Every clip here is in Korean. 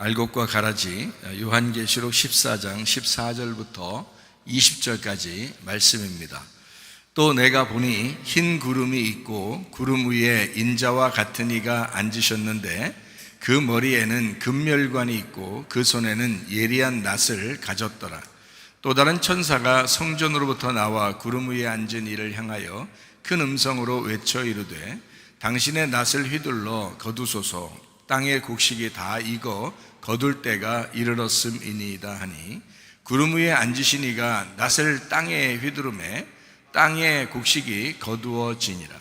알곡과 가라지, 요한계시록 14장 14절부터 20절까지 말씀입니다. 또 내가 보니 흰 구름이 있고 구름 위에 인자와 같은 이가 앉으셨는데 그 머리에는 금멸관이 있고 그 손에는 예리한 낫을 가졌더라. 또 다른 천사가 성전으로부터 나와 구름 위에 앉은 이를 향하여 큰 음성으로 외쳐 이르되 당신의 낫을 휘둘러 거두소서. 땅의 곡식이 다 익어 거둘 때가 이르렀음이니이다 하니 구름 위에 앉으신 이가 낫을 땅에 휘두르매 땅의 곡식이 거두어지니라.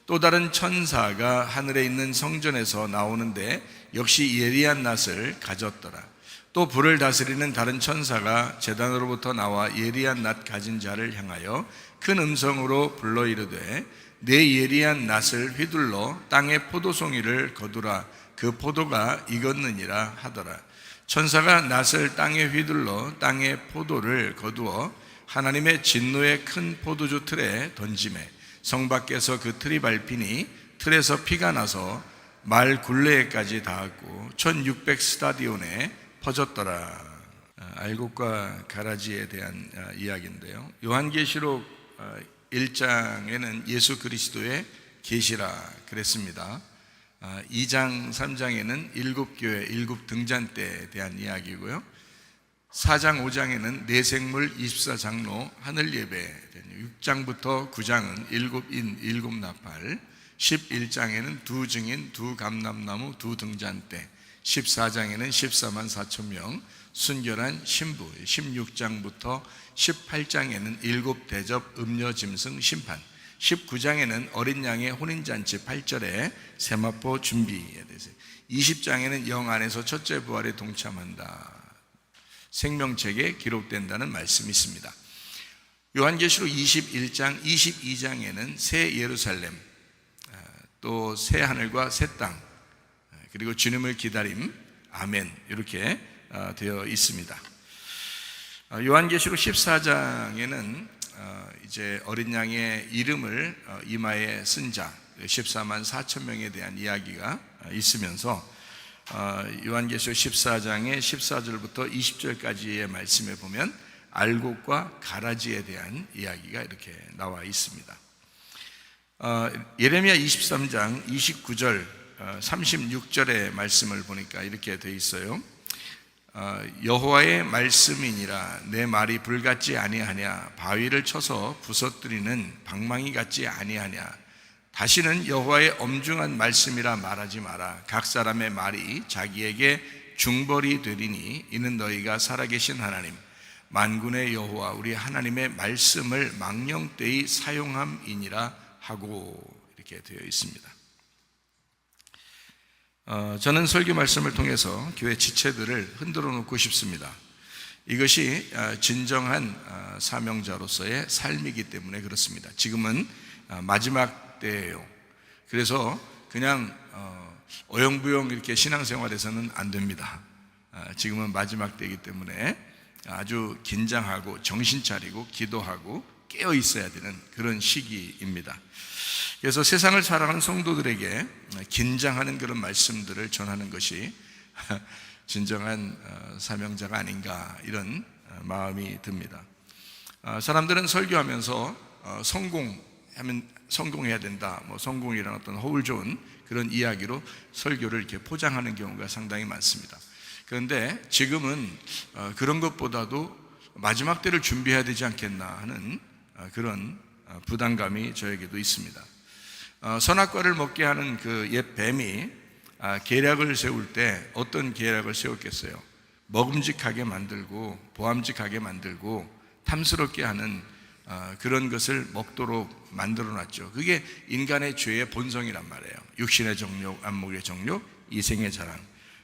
또 다른 천사가 하늘에 있는 성전에서 나오는데 역시 예리한 낫을 가졌더라. 또 불을 다스리는 다른 천사가 제단으로부터 나와 예리한 낫 가진 자를 향하여 큰 음성으로 불러 이르되 내 예리한 낫을 휘둘러 땅의 포도송이를 거두라. 그 포도가 익었느니라 하더라. 천사가 낫을 땅에 휘둘러 땅의 포도를 거두어 하나님의 진노의 큰 포도주 틀에 던지매 성 밖에서 그 틀이 밟히니 틀에서 피가 나서 말 굴레에까지 닿았고 1600 스타디온에 퍼졌더라. 알곡과 가라지에 대한 이야기인데요, 요한계시록 1장에는 예수 그리스도의 계시라 그랬습니다. 2장 3장에는 일곱 교회 일곱 등잔 때에 대한 이야기고요, 4장 5장에는 내생물 24장로 하늘 예배, 6장부터 9장은 일곱 인 일곱 나팔, 11장에는 두 증인 두 감람나무 두 등잔대, 14장에는 14만 4천 명 순결한 신부, 16장부터 18장에는 일곱 대접 음료 짐승 심판, 19장에는 어린 양의 혼인잔치 8절에 세마포 준비에 대해서, 20장에는 영 안에서 첫째 부활에 동참한다, 생명책에 기록된다는 말씀이 있습니다. 요한계시록 21장 22장에는 새 예루살렘, 또 새 하늘과 새 땅, 그리고 주님을 기다림, 아멘, 이렇게 되어 있습니다. 요한계시록 14장에는 이제 어린 양의 이름을 이마에 쓴 자 14만 4천 명에 대한 이야기가 있으면서 요한계시록 14장의 14절부터 20절까지의 말씀에 보면 알곡과 가라지에 대한 이야기가 이렇게 나와 있습니다. 예레미야 23장 29절 36절의 말씀을 보니까 이렇게 되어 있어요. 여호와의 말씀이니라 내 말이 불같지 아니하냐, 바위를 쳐서 부서뜨리는 방망이 같지 아니하냐. 다시는 여호와의 엄중한 말씀이라 말하지 마라. 각 사람의 말이 자기에게 중벌이 되리니 이는 너희가 살아계신 하나님 만군의 여호와 우리 하나님의 말씀을 망령되이 사용함이니라 하고, 이렇게 되어 있습니다. 저는 설교 말씀을 통해서 교회 지체들을 흔들어 놓고 싶습니다. 이것이 진정한 사명자로서의 삶이기 때문에 그렇습니다. 지금은 마지막 때예요. 그래서 그냥 어영부영 이렇게 신앙생활에서는 안 됩니다. 지금은 마지막 때이기 때문에 아주 긴장하고 정신 차리고 기도하고 깨어 있어야 되는 그런 시기입니다. 그래서 세상을 살아가는 성도들에게 긴장하는 그런 말씀들을 전하는 것이 진정한 사명자가 아닌가, 이런 마음이 듭니다. 사람들은 설교하면서 성공해야 된다, 성공이라는 어떤 허울 좋은 그런 이야기로 설교를 이렇게 포장하는 경우가 상당히 많습니다. 그런데 지금은 그런 것보다도 마지막 때를 준비해야 되지 않겠나 하는 그런 부담감이 저에게도 있습니다. 선악과를 먹게 하는 그 옛 뱀이 계략을 세울 때 어떤 계략을 세웠겠어요? 먹음직하게 만들고 보암직하게 만들고 탐스럽게 하는 그런 것을 먹도록 만들어 놨죠. 그게 인간의 죄의 본성이란 말이에요. 육신의 정욕, 안목의 정욕, 이생의 자랑.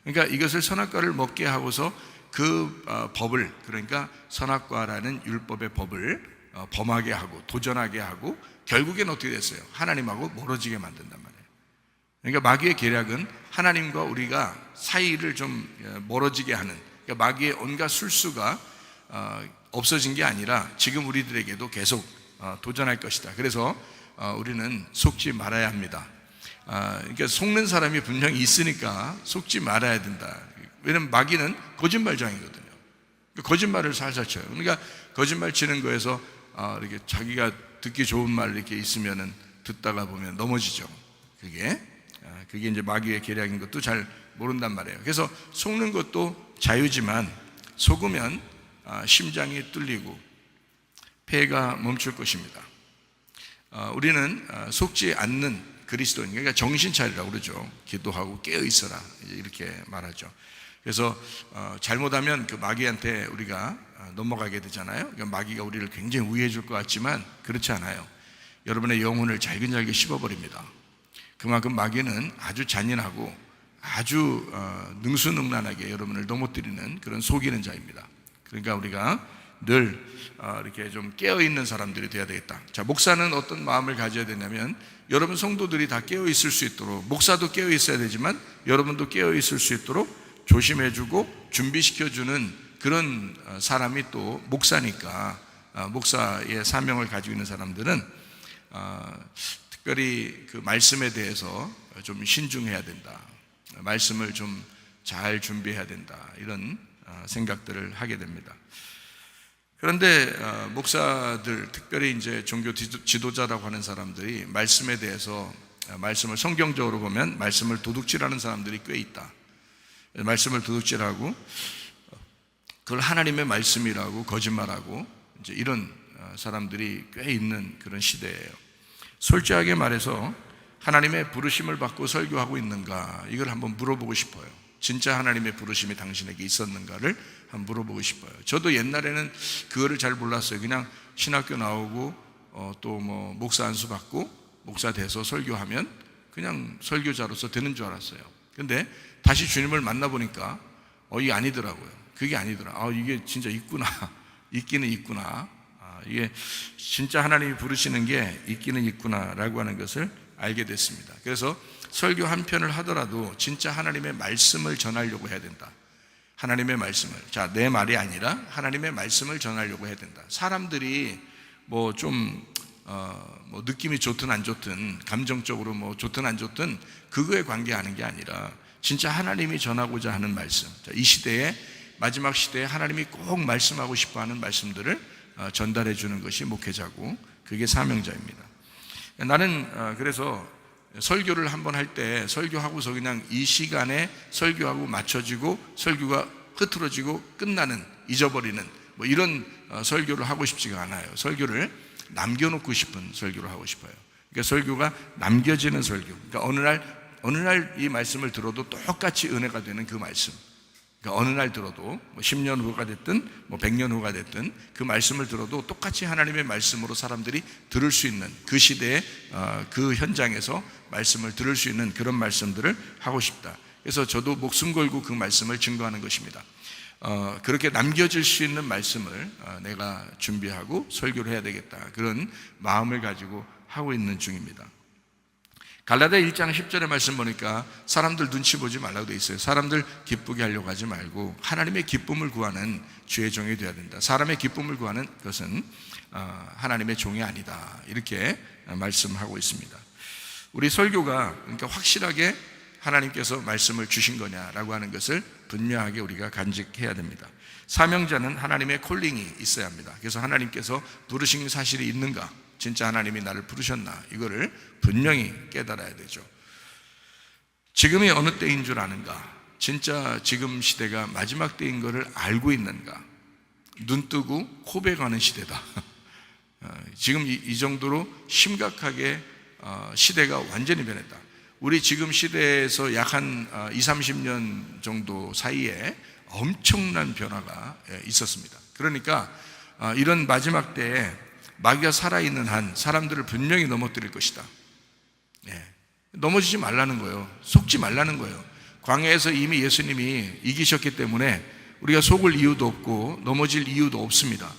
그러니까 이것을 선악과를 먹게 하고서 그 법을, 그러니까 선악과라는 율법의 법을 범하게 하고 도전하게 하고 결국엔 어떻게 됐어요? 하나님하고 멀어지게 만든단 말이에요. 그러니까 마귀의 계략은 하나님과 우리가 사이를 좀 멀어지게 하는, 그러니까 마귀의 온갖 술수가 없어진 게 아니라 지금 우리들에게도 계속 도전할 것이다. 그래서 우리는 속지 말아야 합니다. 그러니까 속는 사람이 분명히 있으니까 속지 말아야 된다. 왜냐하면 마귀는 거짓말장이거든요. 거짓말을 살살 쳐요. 그러니까 거짓말 치는 거에서 이렇게 자기가 듣기 좋은 말 이렇게 있으면은 듣다가 보면 넘어지죠. 그게 이제 마귀의 계략인 것도 잘 모른단 말이에요. 그래서 속는 것도 자유지만 속으면 심장이 뚫리고 폐가 멈출 것입니다. 우리는 속지 않는 그리스도인, 그러니까 정신 차리라고 그러죠. 기도하고 깨어 있어라 이렇게 말하죠. 그래서 잘못하면 그 마귀한테 우리가 넘어가게 되잖아요. 그러니까 마귀가 우리를 굉장히 우위해 줄 것 같지만 그렇지 않아요. 여러분의 영혼을 잘근잘게 씹어버립니다. 그만큼 마귀는 아주 잔인하고 아주 능수능란하게 여러분을 넘어뜨리는 그런 속이는 자입니다. 그러니까 우리가 늘 이렇게 좀 깨어있는 사람들이 되어야 되겠다. 자, 목사는 어떤 마음을 가져야 되냐면 여러분 성도들이 다 깨어있을 수 있도록, 목사도 깨어있어야 되지만 여러분도 깨어있을 수 있도록 조심해주고 준비시켜주는 그런 사람이 또 목사니까, 목사의 사명을 가지고 있는 사람들은 특별히 그 말씀에 대해서 좀 신중해야 된다. 말씀을 좀 잘 준비해야 된다. 이런 생각들을 하게 됩니다. 그런데 목사들, 특별히 이제 종교 지도자라고 하는 사람들이 말씀에 대해서, 말씀을 성경적으로 보면 말씀을 도둑질하는 사람들이 꽤 있다. 말씀을 도둑질하고 그걸 하나님의 말씀이라고 거짓말하고 이제 이런 사람들이 꽤 있는 그런 시대예요. 솔직하게 말해서 하나님의 부르심을 받고 설교하고 있는가, 이걸 한번 물어보고 싶어요. 진짜 하나님의 부르심이 당신에게 있었는가를 한번 물어보고 싶어요. 저도 옛날에는 그거를 잘 몰랐어요. 그냥 신학교 나오고 또 뭐 목사 안수 받고 목사 돼서 설교하면 그냥 설교자로서 되는 줄 알았어요. 근데 다시 주님을 만나보니까 이게 아니더라고요. 그게 아니더라. 이게 진짜 있구나. 있기는 있구나. 이게 진짜 하나님이 부르시는 게 있기는 있구나라고 하는 것을 알게 됐습니다. 그래서 설교 한 편을 하더라도 진짜 하나님의 말씀을 전하려고 해야 된다. 하나님의 말씀을, 자, 내 말이 아니라 하나님의 말씀을 전하려고 해야 된다. 사람들이 뭐 좀 뭐 느낌이 좋든 안 좋든, 감정적으로 뭐 좋든 안 좋든 그거에 관계하는 게 아니라 진짜 하나님이 전하고자 하는 말씀, 자, 이 시대에, 마지막 시대에 하나님이 꼭 말씀하고 싶어하는 말씀들을 전달해 주는 것이 목회자고, 그게 사명자입니다. 나는 그래서 설교를 한번 할 때 설교하고서 그냥 이 시간에 설교하고 맞춰지고 설교가 흐트러지고 끝나는, 잊어버리는 뭐 이런 설교를 하고 싶지가 않아요. 설교를 남겨놓고 싶은 설교를 하고 싶어요. 그러니까 설교가 남겨지는 설교. 그러니까 어느 날 이 말씀을 들어도 똑같이 은혜가 되는 그 말씀. 그러니까 어느 날 들어도 뭐 10년 후가 됐든 뭐 100년 후가 됐든 그 말씀을 들어도 똑같이 하나님의 말씀으로 사람들이 들을 수 있는, 그 시대에 그 현장에서 말씀을 들을 수 있는 그런 말씀들을 하고 싶다. 그래서 저도 목숨 걸고 그 말씀을 증거하는 것입니다. 그렇게 남겨질 수 있는 말씀을 내가 준비하고 설교를 해야 되겠다, 그런 마음을 가지고 하고 있는 중입니다. 갈라디아 1장 10절의 말씀 보니까 사람들 눈치 보지 말라고 되어 있어요. 사람들 기쁘게 하려고 하지 말고 하나님의 기쁨을 구하는 주의 종이 되어야 된다. 사람의 기쁨을 구하는 것은 하나님의 종이 아니다, 이렇게 말씀하고 있습니다. 우리 설교가 그러니까 확실하게 하나님께서 말씀을 주신 거냐라고 하는 것을 분명하게 우리가 간직해야 됩니다. 사명자는 하나님의 콜링이 있어야 합니다. 그래서 하나님께서 부르신 사실이 있는가, 진짜 하나님이 나를 부르셨나, 이거를 분명히 깨달아야 되죠. 지금이 어느 때인 줄 아는가, 진짜 지금 시대가 마지막 때인 것을 알고 있는가. 눈 뜨고 고백하는 시대다. 지금 이 정도로 심각하게 시대가 완전히 변했다. 우리 지금 시대에서 약 한 20-30년 정도 사이에 엄청난 변화가 있었습니다. 그러니까 이런 마지막 때에 마귀가 살아있는 한 사람들을 분명히 넘어뜨릴 것이다. 넘어지지 말라는 거예요. 속지 말라는 거예요. 광야에서 이미 예수님이 이기셨기 때문에 우리가 속을 이유도 없고 넘어질 이유도 없습니다.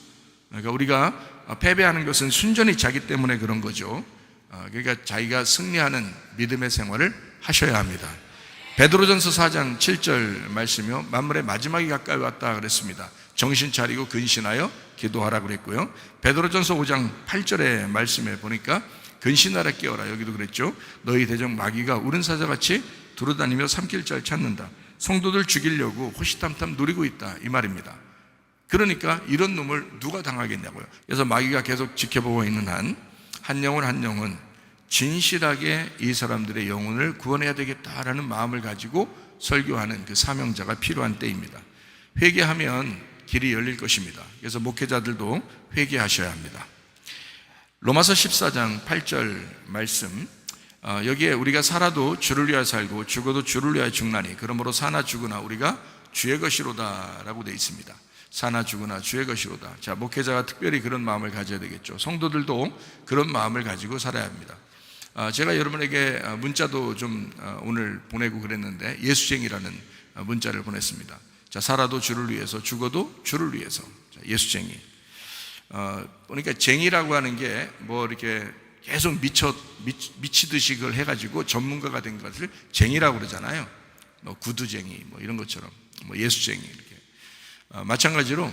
그러니까 우리가 패배하는 것은 순전히 자기 때문에 그런 거죠. 그러니까 자기가 승리하는 믿음의 생활을 하셔야 합니다. 베드로전서 4장 7절 말씀이요, 만물의 마지막이 가까이 왔다 그랬습니다. 정신 차리고 근신하여 기도하라 그랬고요. 베드로전서 5장 8절의 말씀에 보니까 근신하라 깨어라, 여기도 그랬죠. 너희 대적 마귀가 우른 사자같이 두루다니며 삼킬 자를 찾는다. 성도들 죽이려고 호시탐탐 노리고 있다 이 말입니다. 그러니까 이런 놈을 누가 당하겠냐고요. 그래서 마귀가 계속 지켜보고 있는 한 영혼 한 영혼 진실하게 이 사람들의 영혼을 구원해야 되겠다라는 마음을 가지고 설교하는 그 사명자가 필요한 때입니다. 회개하면 길이 열릴 것입니다. 그래서 목회자들도 회개하셔야 합니다. 로마서 14장 8절 말씀, 여기에 우리가 살아도 주를 위하여 살고 죽어도 주를 위하여 죽나니 그러므로 사나 죽으나 우리가 주의 것이로다 라고 되어 있습니다. 사나 죽으나 주의 것이로다. 자, 목회자가 특별히 그런 마음을 가져야 되겠죠. 성도들도 그런 마음을 가지고 살아야 합니다. 제가 여러분에게 문자도 좀 오늘 보내고 그랬는데 예수쟁이라는 문자를 보냈습니다. 자, 살아도 주를 위해서 죽어도 주를 위해서. 자, 예수쟁이. 그러니까 쟁이라고 하는 게 뭐 이렇게 계속 미치듯이 그걸 해가지고 전문가가 된 것을 쟁이라고 그러잖아요. 뭐 구두쟁이 뭐 이런 것처럼 뭐 예수쟁이 이렇게. 마찬가지로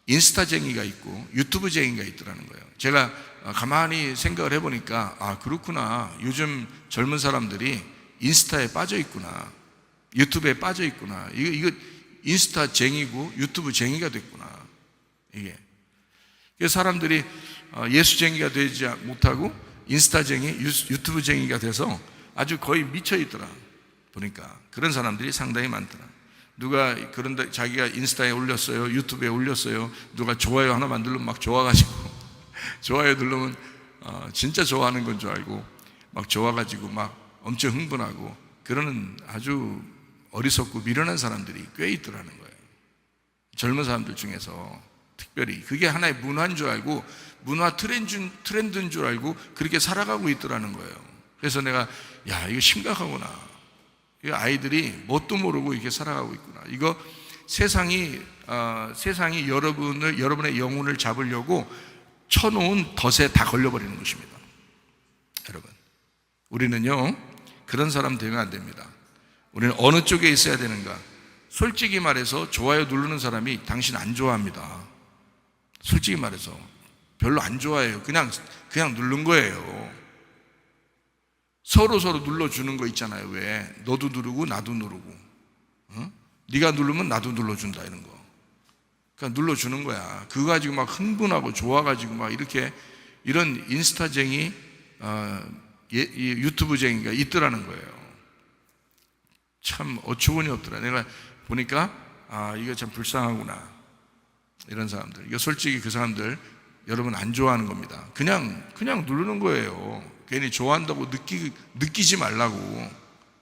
인스타쟁이가 있고 유튜브쟁이가 있더라는 거예요. 제가 가만히 생각을 해보니까 그렇구나. 요즘 젊은 사람들이 인스타에 빠져 있구나. 유튜브에 빠져 있구나. 이거 인스타쟁이고 유튜브쟁이가 됐구나. 이게. 그래서 사람들이 예수쟁이가 되지 못하고 인스타쟁이, 유튜브쟁이가 돼서 아주 거의 미쳐 있더라. 보니까 그런 사람들이 상당히 많더라. 누가 그런데 자기가 인스타에 올렸어요, 유튜브에 올렸어요. 누가 좋아요 하나만 누르면 막 좋아가지고 좋아요 누르면 진짜 좋아하는 건 줄 알고 막 좋아가지고 막 엄청 흥분하고 그러는 아주 어리석고 미련한 사람들이 꽤 있더라는 거예요. 젊은 사람들 중에서 특별히 그게 하나의 문화인 줄 알고 문화 트렌드인 줄 알고 그렇게 살아가고 있더라는 거예요. 그래서 내가 이거 심각하구나. 아이들이 뭣도 모르고 이렇게 살아가고 있구나. 이거 세상이 여러분의 영혼을 잡으려고 쳐놓은 덫에 다 걸려버리는 것입니다. 여러분, 우리는요 그런 사람 되면 안 됩니다. 우리는 어느 쪽에 있어야 되는가? 솔직히 말해서 좋아요 누르는 사람이 당신 안 좋아합니다. 솔직히 말해서 별로 안 좋아해요. 그냥 누른 거예요. 서로 눌러주는 거 있잖아요. 왜? 너도 누르고 나도 누르고 네가 누르면 나도 눌러준다 이런 거. 그러니까 눌러주는 거야. 그거 가지고 막 흥분하고 좋아가지고 막 이렇게 이런 인스타쟁이 유튜브쟁이가 있더라는 거예요. 참 어처구니 없더라. 내가 보니까 이거 참 불쌍하구나. 이런 사람들. 이거 솔직히 그 사람들 여러분 안 좋아하는 겁니다. 그냥 누르는 거예요. 괜히 좋아한다고 느끼지 말라고.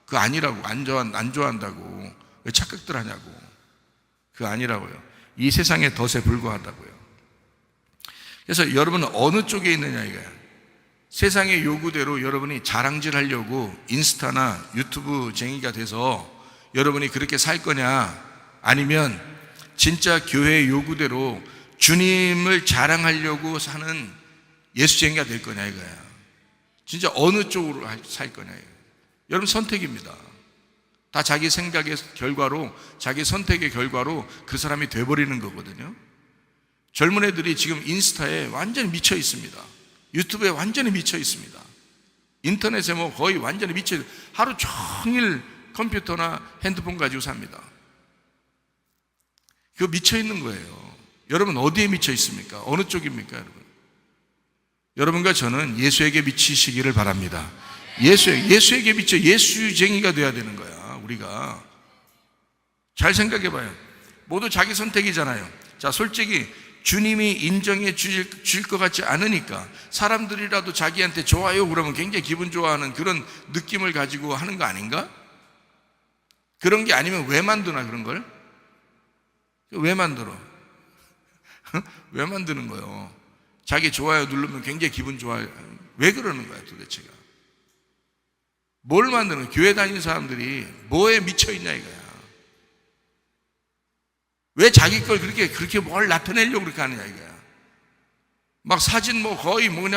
그거 아니라고. 안 좋아한다고. 왜 착각들 하냐고. 그거 아니라고요. 이 세상의 덫에 불과하다고요. 그래서 여러분은 어느 쪽에 있느냐 이거야. 세상의 요구대로 여러분이 자랑질 하려고 인스타나 유튜브 쟁이가 돼서 여러분이 그렇게 살 거냐, 아니면 진짜 교회의 요구대로 주님을 자랑하려고 사는 예수쟁이가 될 거냐 이거야. 진짜 어느 쪽으로 살 거냐 이거야. 여러분 선택입니다. 다 자기 생각의 결과로, 자기 선택의 결과로 그 사람이 돼버리는 거거든요. 젊은 애들이 지금 인스타에 완전히 미쳐 있습니다. 유튜브에 완전히 미쳐 있습니다. 인터넷에 뭐 거의 완전히 미쳐 있어요. 하루 종일 컴퓨터나 핸드폰 가지고 삽니다. 그거 미쳐 있는 거예요. 여러분 어디에 미쳐 있습니까? 어느 쪽입니까 여러분? 여러분과 저는 예수에게 미치시기를 바랍니다. 예수에게 미쳐 예수쟁이가 돼야 되는 거야. 우리가 잘 생각해 봐요. 모두 자기 선택이잖아요. 자, 솔직히 주님이 인정해 주실 것 같지 않으니까 사람들이라도 자기한테 좋아요 그러면 굉장히 기분 좋아하는 그런 느낌을 가지고 하는 거 아닌가? 그런 게 아니면 왜 만드나 그런 걸? 왜 만들어? 왜 만드는 거예요? 자기 좋아요 누르면 굉장히 기분 좋아요. 왜 그러는 거야 도대체가? 뭘 만드는 거야? 교회 다니는 사람들이 뭐에 미쳐있냐 이거야. 왜 자기 걸 그렇게 뭘 나타내려고 그렇게 하느냐 이거야. 막 사진 뭐 거의 막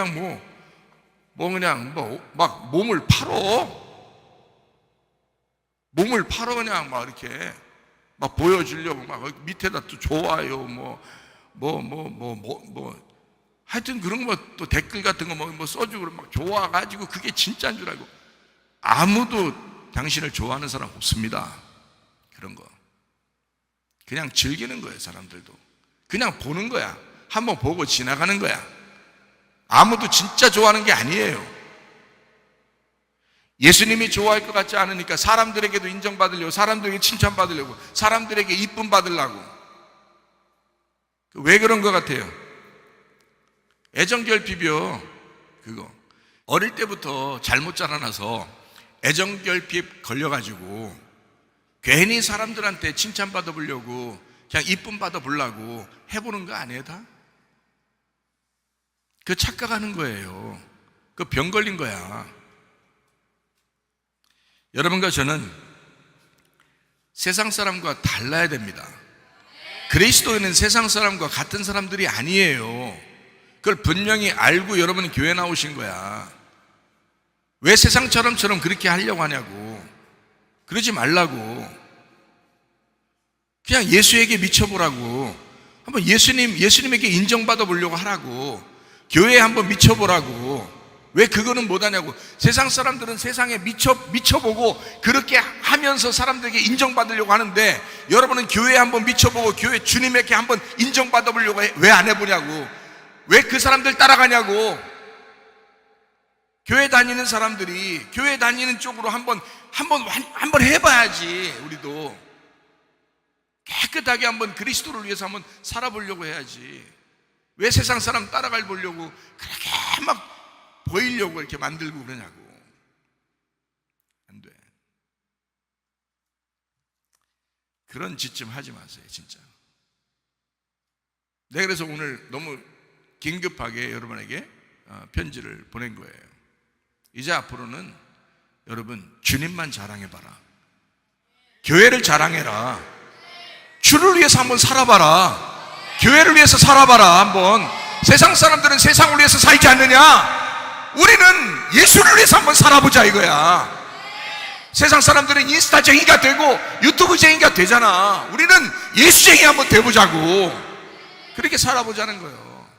몸을 팔어 그냥 막 이렇게 막 보여주려고 막 밑에다 또 좋아요 하여튼 그런 거 또 댓글 같은 거 뭐 써주고 막 좋아가지고 그게 진짜인 줄 알고 아무도 당신을 좋아하는 사람 없습니다. 그런 거 그냥 즐기는 거예요. 사람들도 그냥 보는 거야. 한번 보고 지나가는 거야. 아무도 진짜 좋아하는 게 아니에요. 예수님이 좋아할 것 같지 않으니까 사람들에게도 인정받으려고, 사람들에게 칭찬받으려고, 사람들에게 이쁨 받으려고. 왜 그런 것 같아요? 애정결핍이요. 그거 어릴 때부터 잘못 자라나서 애정결핍 걸려가지고 괜히 사람들한테 칭찬받아 보려고, 그냥 이쁨 받아 보려고 해보는 거 아니에요 다? 그 착각하는 거예요. 그 병 걸린 거야. 여러분과 저는 세상 사람과 달라야 됩니다. 그리스도인은 세상 사람과 같은 사람들이 아니에요. 그걸 분명히 알고 여러분은 교회 나오신 거야. 왜 세상처럼 그렇게 하려고 하냐고. 그러지 말라고. 그냥 예수에게 미쳐보라고. 한번 예수님에게 인정받아 보려고 하라고. 교회에 한번 미쳐보라고. 왜 그거는 못하냐고. 세상 사람들은 세상에 미쳐보고 그렇게 하면서 사람들에게 인정받으려고 하는데, 여러분은 교회에 한번 미쳐보고 교회 주님에게 한번 인정받아 보려고 왜 안 해보냐고. 왜 그 사람들 따라가냐고. 교회 다니는 사람들이 교회 다니는 쪽으로 한번 해봐야지. 우리도 깨끗하게 한번 그리스도를 위해서 한번 살아보려고 해야지. 왜 세상 사람 따라갈 보려고 그렇게 막 보이려고 이렇게 만들고 그러냐고. 안 돼. 그런 짓 좀 하지 마세요, 진짜. 내가 그래서 오늘 너무 긴급하게 여러분에게 편지를 보낸 거예요. 이제 앞으로는 여러분 주님만 자랑해봐라. 교회를 자랑해라. 주를 위해서 한번 살아봐라. 교회를 위해서 살아봐라. 한번. 세상 사람들은 세상을 위해서 살지 않느냐? 우리는 예수를 위해서 한번 살아보자 이거야. 세상 사람들은 인스타쟁이가 되고 유튜브쟁이가 되잖아. 우리는 예수쟁이 한번 돼보자고. 그렇게 살아보자는 거예요.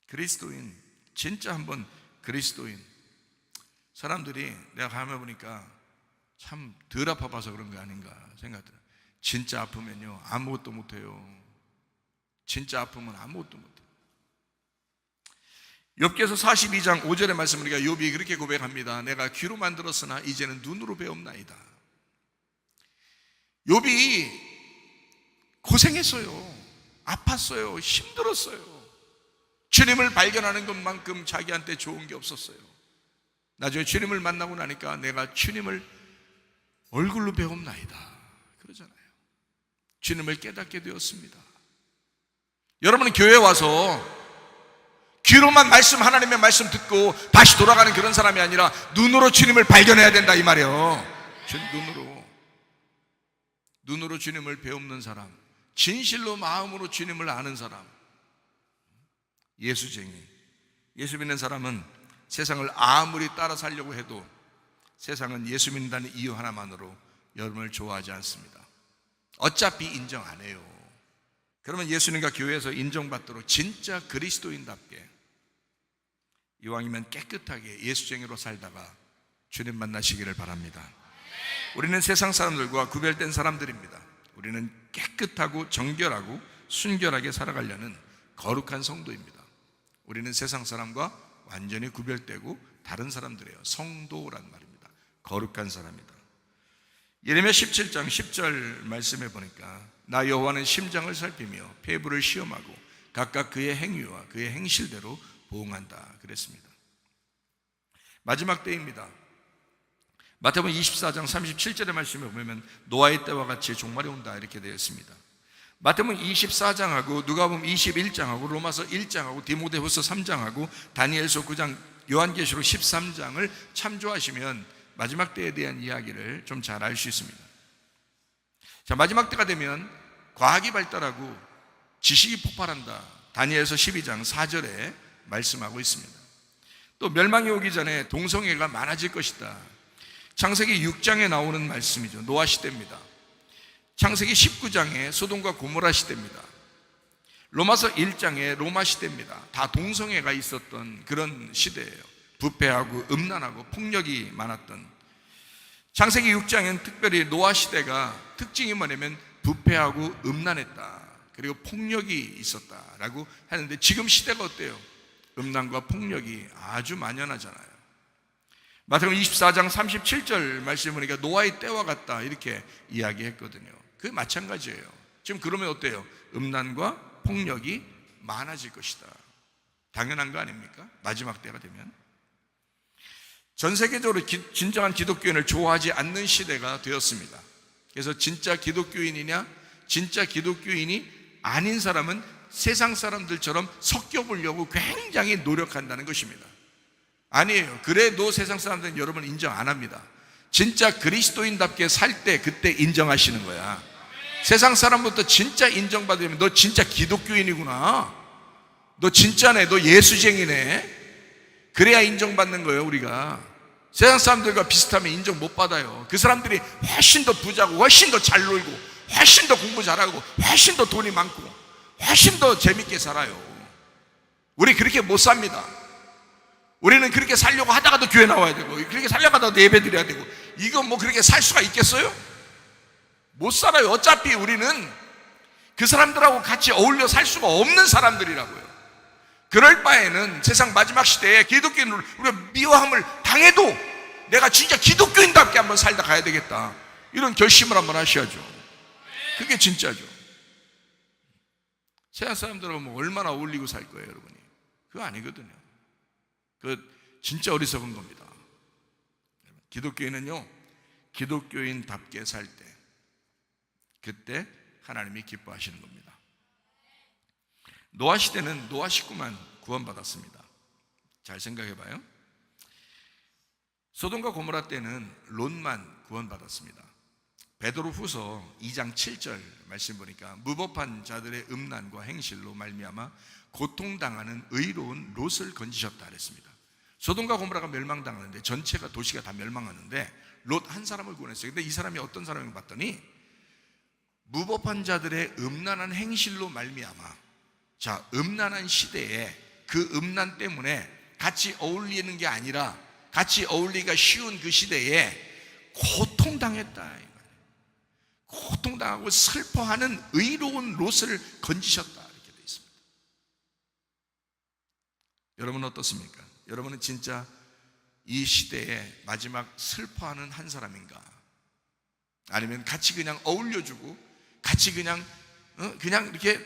그리스도인, 진짜 한번 그리스도인. 사람들이 내가 가면 보니까 참 덜 아파봐서 그런 거 아닌가 생각들어요. 진짜 아프면요 아무것도 못해요. 진짜 아프면 아무것도 못해요. 욥기서 42장 5절의 말씀을 우리가 욥이 그렇게 고백합니다. 내가 귀로 만들었으나 이제는 눈으로 배움나이다. 욥이 고생했어요. 아팠어요. 힘들었어요. 주님을 발견하는 것만큼 자기한테 좋은 게 없었어요. 나중에 주님을 만나고 나니까 내가 주님을 얼굴로 배움나이다 그러잖아요. 주님을 깨닫게 되었습니다. 여러분은 교회에 와서 귀로만 하나님의 말씀 듣고 다시 돌아가는 그런 사람이 아니라 눈으로 주님을 발견해야 된다 이 말이에요. 눈으로 주님을 배우는 사람, 진실로 마음으로 주님을 아는 사람, 예수쟁이. 예수 믿는 사람은 세상을 아무리 따라 살려고 해도 세상은 예수 믿는다는 이유 하나만으로 여러분을 좋아하지 않습니다. 어차피 인정 안 해요. 그러면 예수님과 교회에서 인정받도록 진짜 그리스도인답게 이왕이면 깨끗하게 예수쟁이로 살다가 주님 만나시기를 바랍니다. 우리는 세상 사람들과 구별된 사람들입니다. 우리는 깨끗하고 정결하고 순결하게 살아가려는 거룩한 성도입니다. 우리는 세상 사람과 완전히 구별되고 다른 사람들이에요. 성도란 말입니다. 거룩한 사람이다. 예레미야 17장 10절 말씀해 보니까 나 여호와는 심장을 살피며 폐부를 시험하고 각각 그의 행위와 그의 행실대로 보응한다 그랬습니다. 마지막 때입니다. 마태복음 24장 37절의 말씀에 보면 노아의 때와 같이 종말이 온다 이렇게 되어 있습니다. 마태복음 24장하고 누가복음 21장하고 로마서 1장하고 디모데후서 3장하고 다니엘서 9장 요한계시록 13장을 참조하시면 마지막 때에 대한 이야기를 좀 잘 알 수 있습니다. 자, 마지막 때가 되면 과학이 발달하고 지식이 폭발한다. 다니엘서 12장 4절에 말씀하고 있습니다. 또 멸망이 오기 전에 동성애가 많아질 것이다. 창세기 6장에 나오는 말씀이죠. 노아 시대입니다. 창세기 19장에 소돔과 고모라 시대입니다. 로마서 1장에 로마 시대입니다. 다 동성애가 있었던 그런 시대예요. 부패하고 음란하고 폭력이 많았던, 창세기 6장엔 특별히 노아 시대가 특징이 뭐냐면 부패하고 음란했다, 그리고 폭력이 있었다라고 하는데, 지금 시대가 어때요? 음란과 폭력이 아주 만연하잖아요. 마태복음 24장 37절 말씀 보니까 노아의 때와 같다 이렇게 이야기했거든요. 그게 마찬가지예요. 지금 그러면 어때요? 음란과 폭력이 많아질 것이다. 당연한 거 아닙니까? 마지막 때가 되면. 전 세계적으로 진정한 기독교인을 좋아하지 않는 시대가 되었습니다. 그래서 진짜 기독교인이냐, 진짜 기독교인이 아닌 사람은 세상 사람들처럼 섞여보려고 굉장히 노력한다는 것입니다. 아니에요. 그래도 세상 사람들은 여러분 인정 안 합니다. 진짜 그리스도인답게 살 때 그때 인정하시는 거야. 세상 사람부터 진짜 인정받으면 너 진짜 기독교인이구나, 너 진짜네, 너 예수쟁이네, 그래야 인정받는 거예요. 우리가 세상 사람들과 비슷하면 인정 못 받아요. 그 사람들이 훨씬 더 부자고 훨씬 더 잘 놀고 훨씬 더 공부 잘하고 훨씬 더 돈이 많고 훨씬 더 재밌게 살아요. 우리 그렇게 못 삽니다. 우리는 그렇게 살려고 하다가도 교회 나와야 되고, 그렇게 살려고 하다가도 예배 드려야 되고, 이거 뭐 그렇게 살 수가 있겠어요? 못 살아요. 어차피 우리는 그 사람들하고 같이 어울려 살 수가 없는 사람들이라고요. 그럴 바에는 세상 마지막 시대에 기독교인을 우리가 미워함을 당해도 내가 진짜 기독교인답게 한번 살다 가야 되겠다, 이런 결심을 한번 하셔야죠. 그게 진짜죠. 세상 사람들하고 뭐 얼마나 어울리고 살 거예요, 여러분이? 그거 아니거든요. 그 진짜 어리석은 겁니다. 기독교인은요, 기독교인답게 살 때, 그때 하나님이 기뻐하시는 겁니다. 노아 시대는 노아 식구만 구원받았습니다. 잘 생각해봐요. 소돔과 고모라 때는 롯만 구원받았습니다. 베드로후서 2장 7절 말씀 보니까 무법한 자들의 음란과 행실로 말미암아 고통당하는 의로운 롯을 건지셨다 그랬습니다. 소돔과 고모라가 멸망당하는데, 전체가 도시가 다 멸망하는데 롯 한 사람을 구원했어요. 근데 이 사람이 어떤 사람인가 봤더니 무법한 자들의 음란한 행실로 말미암아, 자, 음란한 시대에 그 음란 때문에 같이 어울리는 게 아니라 같이 어울리기가 쉬운 그 시대에 고통당했다, 고통당하고 슬퍼하는 의로운 롯을 건지셨다 이렇게 되어 있습니다. 여러분은 어떻습니까? 여러분은 진짜 이 시대에 마지막 슬퍼하는 한 사람인가? 아니면 같이 그냥 어울려주고 같이 그냥 이렇게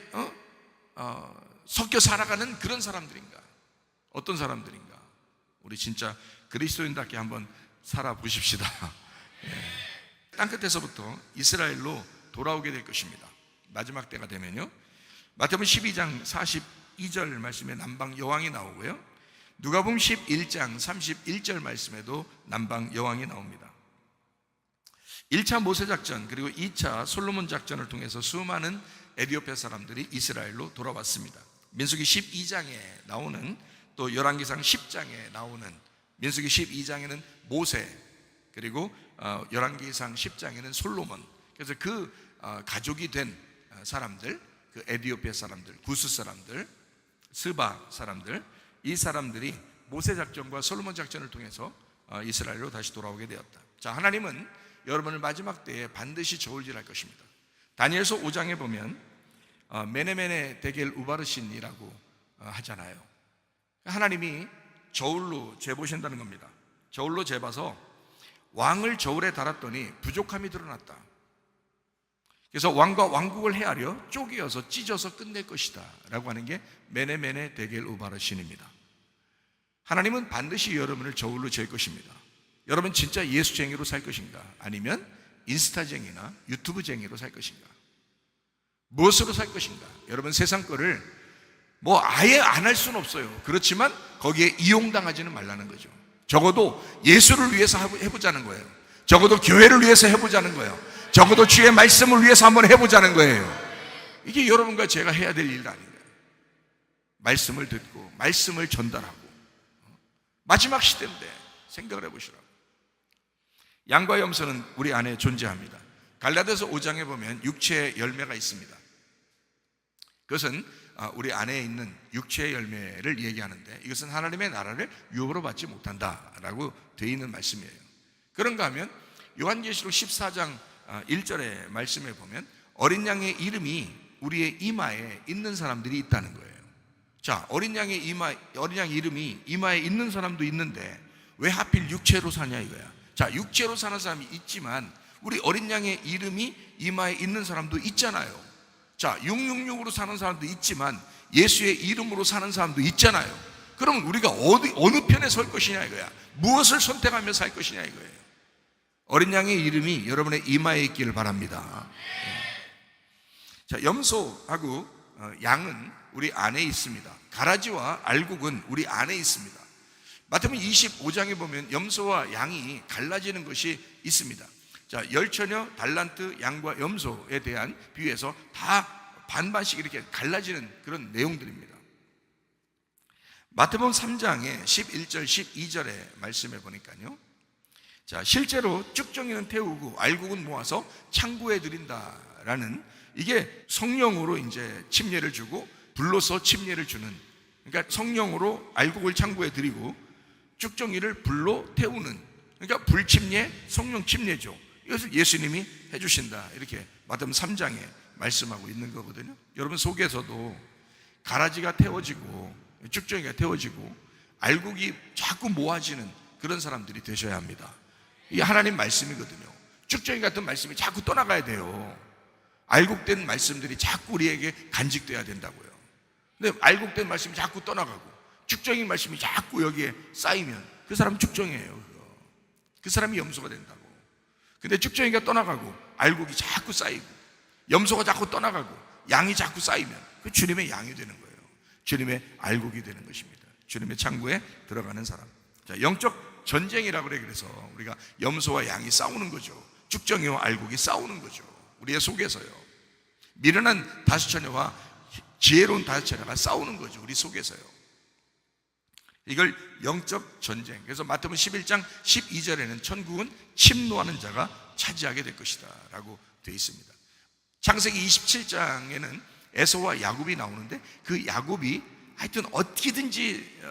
섞여 살아가는 그런 사람들인가? 어떤 사람들인가? 우리 진짜 그리스도인답게 한번 살아보십시다. 땅끝에서부터 이스라엘로 돌아오게 될 것입니다. 마지막 때가 되면요, 마태복음 12장 42절 말씀에 남방 여왕이 나오고요, 누가복음 11장 31절 말씀에도 남방 여왕이 나옵니다. 1차 모세작전 그리고 2차 솔로몬 작전을 통해서 수많은 에디오피아 사람들이 이스라엘로 돌아왔습니다. 민수기 12장에 나오는, 또 열왕기상 10장에 나오는, 민수기 12장에는 모세, 그리고 열왕기상 10장에는 솔로몬. 그래서 그 가족이 된 사람들, 그 에디오피아 사람들, 구스 사람들, 스바 사람들, 이 사람들이 모세 작전과 솔로몬 작전을 통해서 이스라엘로 다시 돌아오게 되었다. 자, 하나님은 여러분을 마지막 때에 반드시 저울질할 것입니다. 다니엘서 5장에 보면 메네메네 데겔 우바르신이라고 하잖아요. 하나님이 저울로 재보신다는 겁니다. 저울로 재봐서 왕을 저울에 달았더니 부족함이 드러났다. 그래서 왕과 왕국을 헤아려 쪼개어서 찢어서 끝낼 것이다 라고 하는 게 메네메네 데겔 우바르신입니다. 하나님은 반드시 여러분을 저울로 잴 것입니다. 여러분 진짜 예수쟁이로 살 것인가? 아니면 인스타쟁이나 유튜브쟁이로 살 것인가? 무엇으로 살 것인가? 여러분 세상 거를 뭐 아예 안 할 수는 없어요. 그렇지만 거기에 이용당하지는 말라는 거죠. 적어도 예수를 위해서 해보자는 거예요. 적어도 교회를 위해서 해보자는 거예요. 적어도 주의 말씀을 위해서 한번 해보자는 거예요. 이게 여러분과 제가 해야 될 일 아닌가요? 말씀을 듣고 말씀을 전달하고. 마지막 시대인데 생각을 해보시라고. 양과 염소는 우리 안에 존재합니다. 갈라디아서 5장에 보면 육체의 열매가 있습니다. 그것은 우리 안에 있는 육체의 열매를 얘기하는데, 이것은 하나님의 나라를 유업으로 받지 못한다라고 되어 있는 말씀이에요. 그런가 하면 요한계시록 14장 1절의 말씀에 보면 어린 양의 이름이 우리의 이마에 있는 사람들이 있다는 거예요. 자, 어린 양의 이름이 이마에 있는 사람도 있는데 왜 하필 육체로 사냐 이거야. 자, 육체로 사는 사람이 있지만 우리 어린 양의 이름이 이마에 있는 사람도 있잖아요. 자, 666으로 사는 사람도 있지만 예수의 이름으로 사는 사람도 있잖아요. 그러면 우리가 어느 편에 설 것이냐 이거야. 무엇을 선택하며 살 것이냐 이거예요. 어린 양의 이름이 여러분의 이마에 있기를 바랍니다. 자, 염소하고 양은 우리 안에 있습니다. 가라지와 알곡은 우리 안에 있습니다. 마태복음 25장에 보면 염소와 양이 갈라지는 것이 있습니다. 자, 열처녀, 달란트, 양과 염소에 대한 비유에서 다 반반씩 이렇게 갈라지는 그런 내용들입니다. 마태복음 3장의 11절, 12절의 말씀에 보니까요. 자, 실제로 쭉정이는 태우고 알곡은 모아서 창고에 드린다라는, 이게 성령으로 이제 침례를 주고 불로서 침례를 주는, 그러니까 성령으로 알곡을 창고에 드리고 쭉정이를 불로 태우는, 그러니까 불침례, 성령 침례죠. 이것을 예수님이 해주신다, 이렇게 마태복음 3장에 말씀하고 있는 거거든요. 여러분 속에서도 가라지가 태워지고 쭉정이가 태워지고 알곡이 자꾸 모아지는 그런 사람들이 되셔야 합니다. 이게 하나님 말씀이거든요. 쭉정이 같은 말씀이 자꾸 떠나가야 돼요. 알곡된 말씀들이 자꾸 우리에게 간직돼야 된다고요. 근데 알곡된 말씀이 자꾸 떠나가고 쭉정이 말씀이 자꾸 여기에 쌓이면 그 사람은 쭉정이에요. 그 사람이 염소가 된다고. 근데 쭉정이가 떠나가고 알곡이 자꾸 쌓이고 염소가 자꾸 떠나가고 양이 자꾸 쌓이면 그 주님의 양이 되는 거예요. 주님의 알곡이 되는 것입니다. 주님의 창고에 들어가는 사람. 자, 영적 전쟁이라고 그래. 그래서 우리가 염소와 양이 싸우는 거죠. 쭉정이와 알곡이 싸우는 거죠. 우리의 속에서요. 미련한 다수처녀와 지혜로운 다수처녀가 싸우는 거죠. 우리 속에서요. 이걸 영적 전쟁. 그래서 마태복음 11장 12절에는 천국은 침노하는 자가 차지하게 될 것이다 라고 되어 있습니다. 창세기 27장에는 에서와 야곱이 나오는데 그 야곱이 하여튼 어떻게든지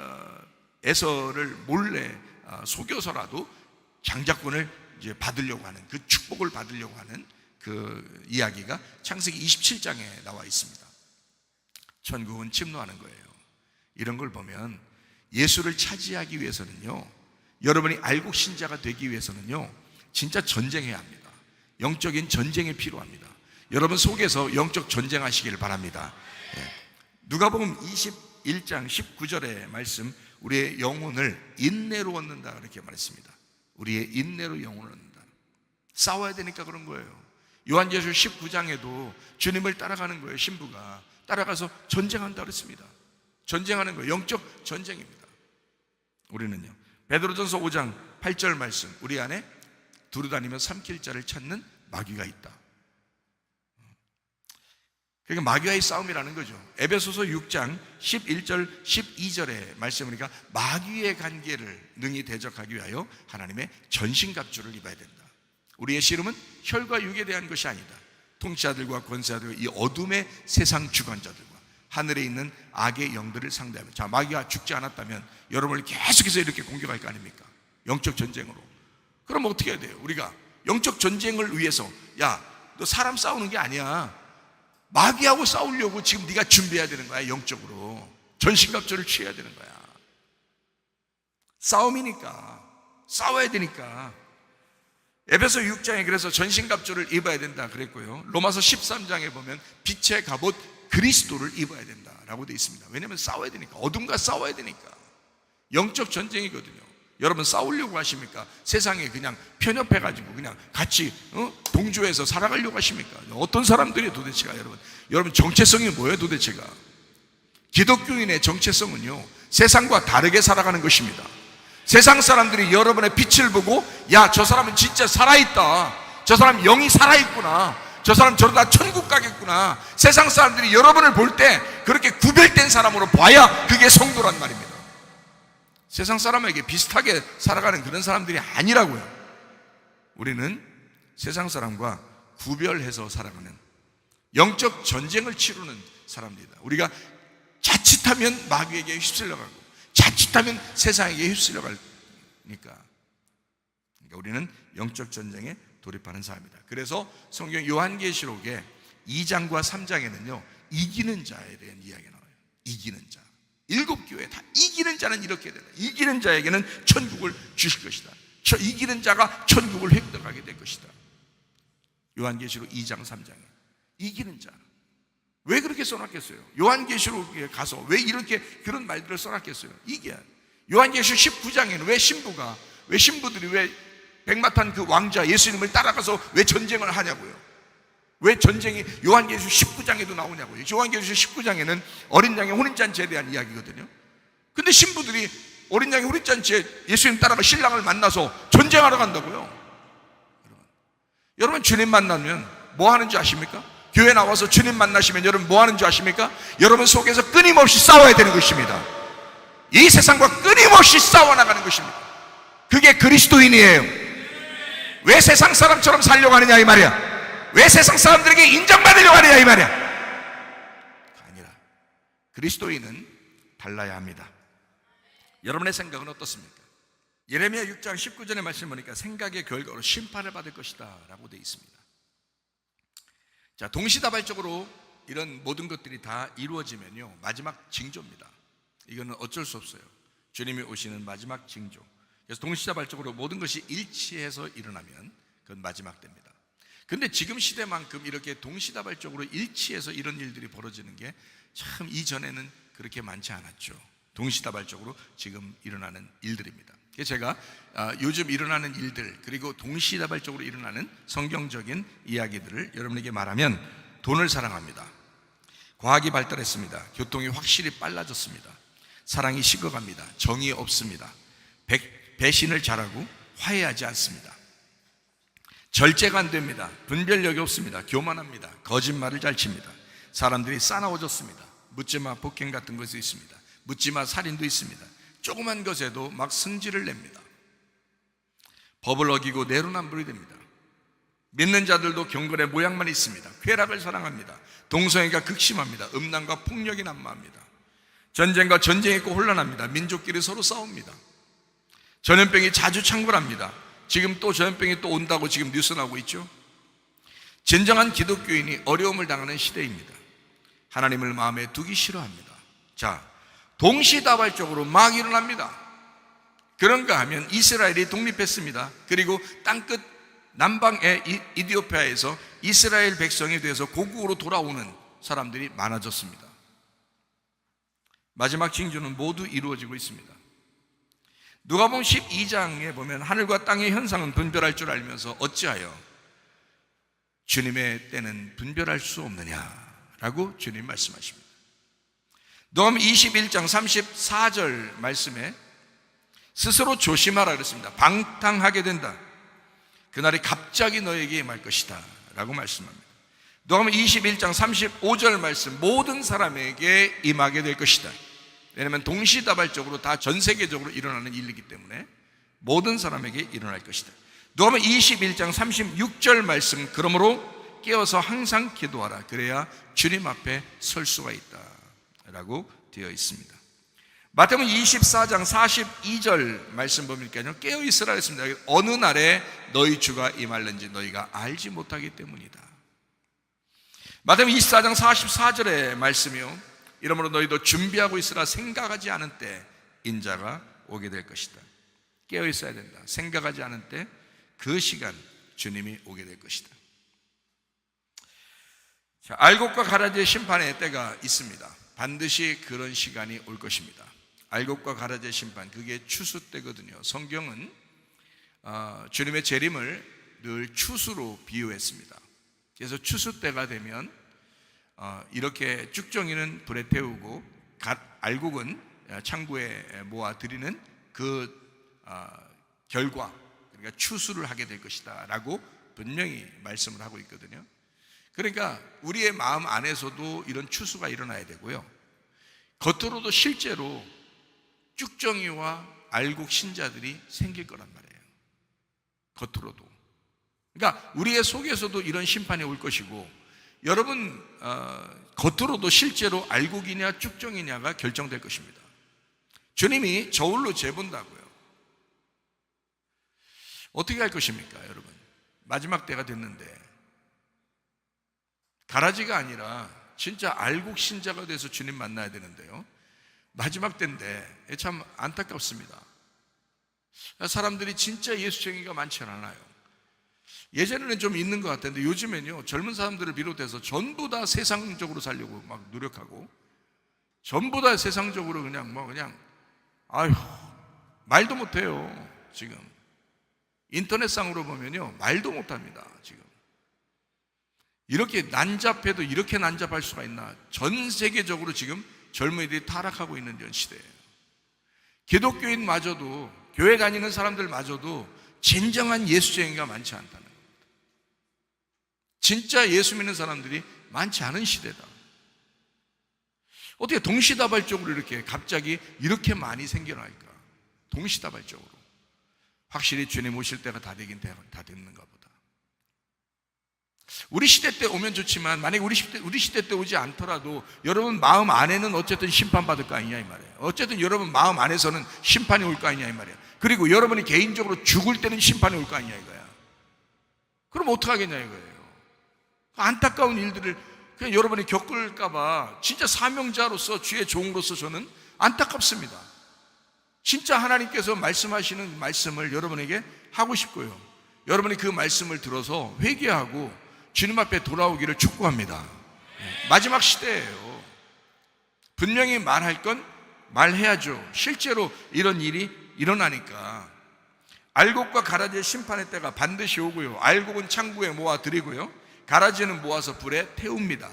에서를 몰래 속여서라도 장자권을 이제 받으려고 하는, 그 축복을 받으려고 하는 그 이야기가 창세기 27장에 나와 있습니다. 천국은 침노하는 거예요. 이런 걸 보면 예수를 차지하기 위해서는요, 여러분이 알곡 신자가 되기 위해서는요, 진짜 전쟁해야 합니다. 영적인 전쟁이 필요합니다. 여러분 속에서 영적 전쟁하시기를 바랍니다. 누가복음 21장 19절의 말씀, 우리의 영혼을 인내로 얻는다 그렇게 말했습니다. 우리의 인내로 영혼을 얻는다. 싸워야 되니까 그런 거예요. 요한계시록 19장에도 주님을 따라가는 거예요. 신부가 따라가서 전쟁한다 그랬습니다. 전쟁하는 거예요. 영적 전쟁입니다. 우리는요, 베드로전서 5장 8절 말씀, 우리 안에 두루다니며 삼킬 자를 찾는 마귀가 있다. 그러니까 마귀와의 싸움이라는 거죠. 에베소서 6장 11절 12절의 말씀이니까 마귀의 관계를 능히 대적하기 위하여 하나님의 전신갑주를 입어야 된다. 우리의 씨름은 혈과 육에 대한 것이 아니다. 통치자들과 권세자들과 이 어둠의 세상 주관자들과 하늘에 있는 악의 영들을 상대하며, 자, 마귀가 죽지 않았다면 여러분을 계속해서 이렇게 공격할 거 아닙니까? 영적 전쟁으로. 그럼 어떻게 해야 돼요? 우리가 영적 전쟁을 위해서, 야, 너 사람 싸우는 게 아니야. 마귀하고 싸우려고 지금 네가 준비해야 되는 거야. 영적으로 전신갑주를 취해야 되는 거야. 싸움이니까, 싸워야 되니까. 에베소 6장에 그래서 전신갑주를 입어야 된다 그랬고요. 로마서 13장에 보면 빛의 갑옷 그리스도를 입어야 된다라고 되어 있습니다. 왜냐하면 싸워야 되니까, 어둠과 싸워야 되니까. 영적 전쟁이거든요. 여러분 싸우려고 하십니까? 세상에 그냥 편협해가지고 그냥 같이 동조해서 살아가려고 하십니까? 어떤 사람들이 도대체가, 여러분 정체성이 뭐예요 도대체가? 기독교인의 정체성은요, 세상과 다르게 살아가는 것입니다. 세상 사람들이 여러분의 빛을 보고, 야, 저 사람은 진짜 살아있다, 저 사람 영이 살아있구나, 저 사람 저러다 천국 가겠구나, 세상 사람들이 여러분을 볼 때 그렇게 구별된 사람으로 봐야 그게 성도란 말입니다. 세상 사람에게 비슷하게 살아가는 그런 사람들이 아니라고요. 우리는 세상 사람과 구별해서 살아가는 영적 전쟁을 치르는 사람들이다. 우리가 자칫하면 마귀에게 휩쓸려가고 자칫하면 세상에게 휩쓸려가니까 우리는 영적 전쟁에 돌입하는 사람입니다. 그래서 성경 요한계시록에 2장과 3장에는요 이기는 자에 대한 이야기가 나와요. 이기는 자, 7교회 다 이기는 자는 이렇게 된다. 이기는 자에게는 천국을 주실 것이다. 이기는 자가 천국을 획득하게 될 것이다. 요한계시록 2장 3장에 이기는 자, 왜 그렇게 써놨겠어요? 요한계시록에 가서 왜 이렇게 그런 말들을 써놨겠어요? 이게 요한계시록 19장에는 왜 신부들이 왜 백마탄 그 왕자 예수님을 따라가서 왜 전쟁을 하냐고요? 왜 전쟁이 요한계시록 19장에도 나오냐고요? 요한계시록 19장에는 어린 양의 혼인잔치에 대한 이야기거든요. 근데 신부들이 어린 양의 혼인잔치에 예수님 따라가 신랑을 만나서 전쟁하러 간다고요. 여러분 주님 만나면 뭐 하는 줄 아십니까? 교회 나와서 주님 만나시면 여러분 뭐 하는 줄 아십니까? 여러분 속에서 끊임없이 싸워야 되는 것입니다. 이 세상과 끊임없이 싸워나가는 것입니다. 그게 그리스도인이에요. 왜 세상 사람처럼 살려고 하느냐 이 말이야. 왜 세상 사람들에게 인정받으려고 하느냐 이 말이야. 아니라 그리스도인은 달라야 합니다. 여러분의 생각은 어떻습니까? 예레미야 6장 19절의 말씀 보니까 생각의 결과로 심판을 받을 것이다 라고 되어 있습니다. 자, 동시다발적으로 이런 모든 것들이 다 이루어지면요 마지막 징조입니다. 이거는 어쩔 수 없어요. 주님이 오시는 마지막 징조. 그래서 동시다발적으로 모든 것이 일치해서 일어나면 그건 마지막 때입니다. 근데 지금 시대만큼 이렇게 동시다발적으로 일치해서 이런 일들이 벌어지는 게 참 이전에는 그렇게 많지 않았죠. 동시다발적으로 지금 일어나는 일들입니다. 그래서 제가 요즘 일어나는 일들 그리고 동시다발적으로 일어나는 성경적인 이야기들을 여러분에게 말하면 돈을 사랑합니다. 과학이 발달했습니다. 교통이 확실히 빨라졌습니다. 사랑이 식어갑니다. 정이 없습니다. 배신을 잘하고 화해하지 않습니다. 절제가 안 됩니다. 분별력이 없습니다. 교만합니다. 거짓말을 잘 칩니다. 사람들이 싸나워졌습니다. 묻지마 폭행 같은 것이 있습니다. 묻지마 살인도 있습니다. 조그만 것에도 막 승질을 냅니다. 법을 어기고 내로남불이 됩니다. 믿는 자들도 경건의 모양만 있습니다. 쾌락을 사랑합니다. 동성애가 극심합니다. 음란과 폭력이 난무합니다. 전쟁과 전쟁이 있고 혼란합니다. 민족끼리 서로 싸웁니다. 전염병이 자주 창궐합니다. 지금 또 전염병이 또 온다고 지금 뉴스 나오고 있죠. 진정한 기독교인이 어려움을 당하는 시대입니다. 하나님을 마음에 두기 싫어합니다. 자, 동시다발적으로 막 일어납니다. 그런가 하면 이스라엘이 독립했습니다. 그리고 땅끝 남방의 이디오피아에서 이스라엘 백성이 돼서 고국으로 돌아오는 사람들이 많아졌습니다. 마지막 징조는 모두 이루어지고 있습니다. 누가복음 12장에 보면 하늘과 땅의 현상은 분별할 줄 알면서 어찌하여 주님의 때는 분별할 수 없느냐라고 주님 말씀하십니다. 누가복음 21장 34절 말씀에 스스로 조심하라 그랬습니다. 방탕하게 된다. 그날이 갑자기 너에게 임할 것이다 라고 말씀합니다. 누가복음 21장 35절 말씀 모든 사람에게 임하게 될 것이다. 왜냐하면 동시다발적으로 다 전 세계적으로 일어나는 일이기 때문에 모든 사람에게 일어날 것이다. 누가복음 21장 36절 말씀 그러므로 깨어서 항상 기도하라. 그래야 주님 앞에 설 수가 있다 라고 되어 있습니다. 마태복음 24장 42절 말씀 보니까요 깨어있으라 했습니다. 어느 날에 너희 주가 임할는지 너희가 알지 못하기 때문이다. 마태복음 24장 44절의 말씀이요 이러므로 너희도 준비하고 있으라. 생각하지 않은 때 인자가 오게 될 것이다. 깨어있어야 된다. 생각하지 않은 때 그 시간 주님이 오게 될 것이다. 자, 알곡과 가라지의 심판의 때가 있습니다. 반드시 그런 시간이 올 것입니다. 알곡과 가라지의 심판, 그게 추수 때거든요. 성경은 주님의 재림을 늘 추수로 비유했습니다. 그래서 추수 때가 되면 이렇게 쭉정이는 불에 태우고 알곡은 창고에 모아 드리는 그 결과, 그러니까 추수를 하게 될 것이다 라고 분명히 말씀을 하고 있거든요. 그러니까 우리의 마음 안에서도 이런 추수가 일어나야 되고요, 겉으로도 실제로 쭉정이와 알곡 신자들이 생길 거란 말이에요. 겉으로도. 그러니까 우리의 속에서도 이런 심판이 올 것이고 여러분 겉으로도 실제로 알곡이냐 쭉정이냐가 결정될 것입니다. 주님이 저울로 재본다고요. 어떻게 할 것입니까, 여러분? 마지막 때가 됐는데 가라지가 아니라 진짜 알곡 신자가 돼서 주님 만나야 되는데요, 마지막 때인데 참 안타깝습니다. 사람들이 진짜 예수쟁이가 많지 않아요. 예전에는 좀 있는 것 같았는데 요즘엔요, 젊은 사람들을 비롯해서 전부 다 세상적으로 살려고 막 노력하고, 전부 다 세상적으로 그냥 아휴, 말도 못해요. 지금 인터넷상으로 보면요, 말도 못합니다. 지금 이렇게 난잡해도 이렇게 난잡할 수가 있나. 전 세계적으로 지금 젊은이들이 타락하고 있는 이런 시대예요. 기독교인마저도, 교회 다니는 사람들마저도 진정한 예수쟁이가 많지 않다는 겁니다. 진짜 예수 믿는 사람들이 많지 않은 시대다. 어떻게 동시다발적으로 이렇게 갑자기 이렇게 많이 생겨날까? 동시다발적으로. 확실히 주님 오실 때가 다 되긴 다 됐는가 보다. 우리 시대 때 오면 좋지만 만약에 우리 시대 때 오지 않더라도 여러분 마음 안에는 어쨌든 심판받을 거 아니냐 이 말이에요. 어쨌든 여러분 마음 안에서는 심판이 올 거 아니냐 이 말이에요. 그리고 여러분이 개인적으로 죽을 때는 심판이 올 거 아니냐 이거야. 그럼 어떡하겠냐 이거예요. 안타까운 일들을 그냥 여러분이 겪을까봐 진짜 사명자로서, 주의 종으로서 저는 안타깝습니다. 진짜 하나님께서 말씀하시는 말씀을 여러분에게 하고 싶고요, 여러분이 그 말씀을 들어서 회개하고 주님 앞에 돌아오기를 축복합니다. 마지막 시대예요. 분명히 말할 건 말해야죠. 실제로 이런 일이 일어나니까. 알곡과 가라지의 심판의 때가 반드시 오고요, 알곡은 창고에 모아드리고요, 가라지는 모아서 불에 태웁니다.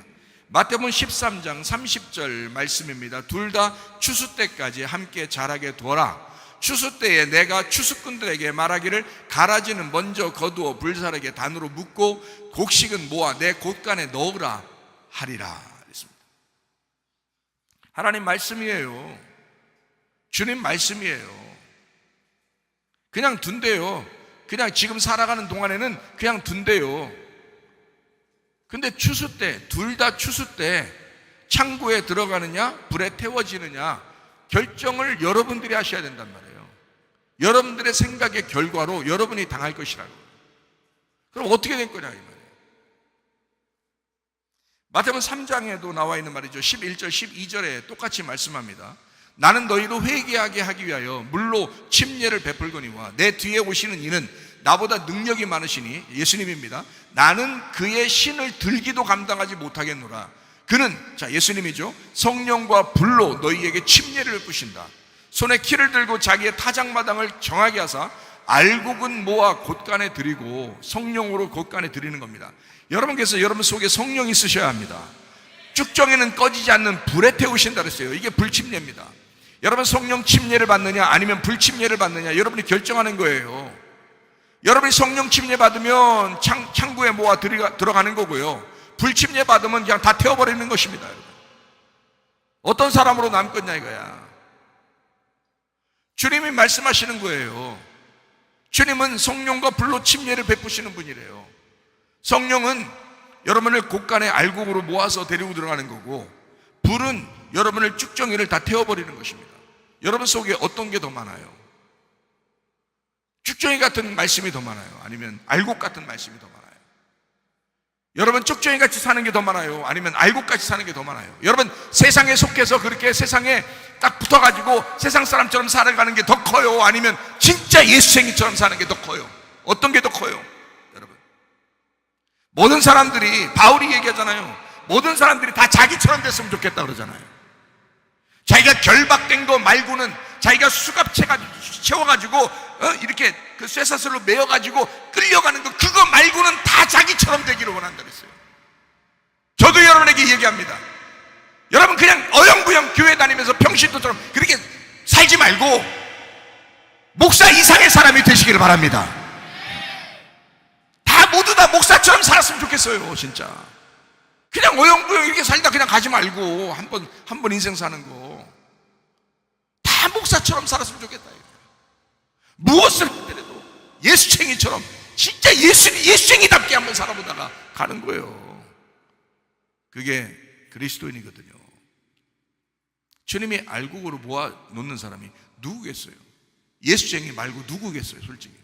마태복음 13장 30절 말씀입니다. 둘 다 추수 때까지 함께 자라게 둬라. 추수 때에 내가 추수꾼들에게 말하기를 가라지는 먼저 거두어 불사르게 단으로 묶고 곡식은 모아 내 곳간에 넣으라 하리라. 그랬습니다. 하나님 말씀이에요. 주님 말씀이에요. 그냥 둔대요. 그냥 지금 살아가는 동안에는 그냥 둔대요. 근데 추수 때, 둘 다 추수 때 창고에 들어가느냐 불에 태워지느냐 결정을 여러분들이 하셔야 된단 말이에요. 여러분들의 생각의 결과로 여러분이 당할 것이라고. 그럼 어떻게 될 거냐 이 말이에요. 마태복음 3장에도 나와 있는 말이죠. 11절 12절에 똑같이 말씀합니다. 나는 너희로 회개하게 하기 위하여 물로 침례를 베풀거니와 내 뒤에 오시는 이는 나보다 능력이 많으시니, 예수님입니다. 나는 그의 신을 들기도 감당하지 못하겠노라. 그는, 자 예수님이죠, 성령과 불로 너희에게 침례를 베푸신다. 손에 키를 들고 자기의 타작마당을 정하게 하사 알곡은 모아 곳간에 드리고, 성령으로 곳간에 드리는 겁니다. 여러분께서 여러분 속에 성령이 있으셔야 합니다. 쭉정이는 꺼지지 않는 불에 태우신다 그랬어요. 이게 불침례입니다. 여러분 성령 침례를 받느냐 아니면 불침례를 받느냐 여러분이 결정하는 거예요. 여러분이 성령 침례 받으면 창고에 모아 들어가는 거고요, 불침례 받으면 그냥 다 태워버리는 것입니다. 어떤 사람으로 남겠냐 이거야. 주님이 말씀하시는 거예요. 주님은 성령과 불로 침례를 베푸시는 분이래요. 성령은 여러분을 곳간에 알곡으로 모아서 데리고 들어가는 거고, 불은 여러분을 쭉정이를 다 태워버리는 것입니다. 여러분 속에 어떤 게 더 많아요? 쭉정이 같은 말씀이 더 많아요? 아니면 알곡 같은 말씀이 더 많아요? 여러분 쭉정이 같이 사는 게 더 많아요? 아니면 알곡 같이 사는 게 더 많아요? 여러분 세상에 속해서 그렇게 세상에 딱 붙어가지고 세상 사람처럼 살아가는 게 더 커요? 아니면 진짜 예수쟁이처럼 사는 게 더 커요? 어떤 게 더 커요? 여러분, 모든 사람들이, 바울이 얘기하잖아요. 모든 사람들이 다 자기처럼 됐으면 좋겠다 그러잖아요. 자기가 결박된 거 말고는, 자기가 수갑 채워가지고 이렇게 그 쇠사슬로 메어가지고 끌려가는 거, 그거 말고는 다 자기처럼 되기를 원한다 그랬어요. 저도 여러분에게 얘기합니다. 여러분 그냥 어영부영 교회 다니면서 평신도처럼 그렇게 살지 말고 목사 이상의 사람이 되시기를 바랍니다. 다 모두 다 목사처럼 살았으면 좋겠어요. 진짜 그냥 어영부영 이렇게 살다 그냥 가지 말고 한 번 인생 사는 거 다 목사처럼 살았으면 좋겠다. 무엇을 하더라도 예수쟁이처럼 진짜 예수쟁이답게 한번 살아보다가 가는 거예요. 그게 그리스도인이거든요. 주님이 알곡으로 모아놓는 사람이 누구겠어요? 예수쟁이 말고 누구겠어요, 솔직히?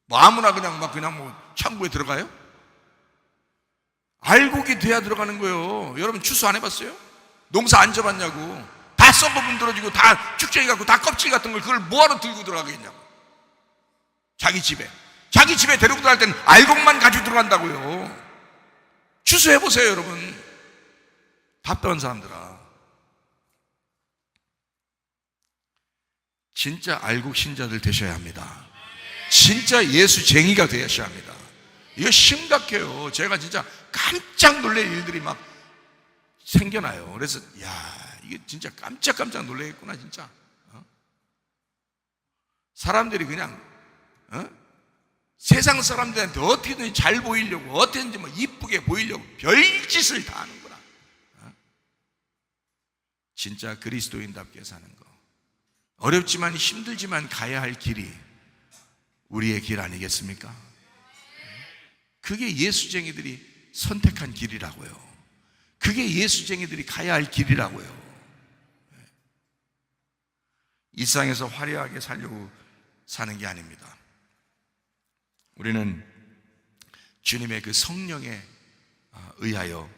뭐 아무나 그냥 뭐 창고에 들어가요? 알곡이 돼야 들어가는 거예요. 여러분 추수 안 해봤어요? 농사 안 져봤냐고. 다 썩어 문드러지고 다 축제기 갖고 다 껍질 같은 걸 그걸 뭐하러 들고 들어가겠냐고. 자기 집에 데리고 들어갈 때는 알곡만 가지고 들어간다고요. 추수해보세요, 여러분. 답변한 사람들아. 진짜 알곡 신자들 되셔야 합니다. 진짜 예수쟁이가 되셔야 합니다. 이거 심각해요. 제가 진짜 깜짝 놀랄 일들이 막 생겨나요. 그래서 이게 진짜 깜짝 놀라겠구나 진짜. 사람들이 그냥 세상 사람들한테 어떻게든지 잘 보이려고, 어떻게든지 뭐 이쁘게 보이려고 별짓을 다 하는구나. 진짜 그리스도인답게 사는 거, 어렵지만 힘들지만 가야 할 길이 우리의 길 아니겠습니까? 그게 예수쟁이들이 선택한 길이라고요. 그게 예수쟁이들이 가야 할 길이라고요. 이 세상에서 화려하게 살려고 사는 게 아닙니다. 우리는 주님의 그 성령에 의하여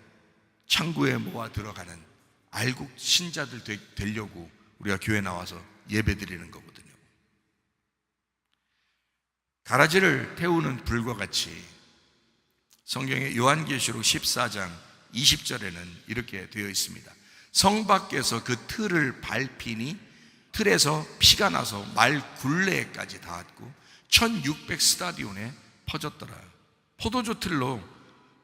창고에 모아 들어가는 알곡 신자들 되려고 우리가 교회 나와서 예배 드리는 거거든요. 가라지를 태우는 불과 같이 성경의 요한계시록 14장 20절에는 이렇게 되어 있습니다. 성 밖에서 그 틀을 밟히니 틀에서 피가 나서 말 굴레까지 닿았고 1600 스타디온에 퍼졌더라. 포도주 틀로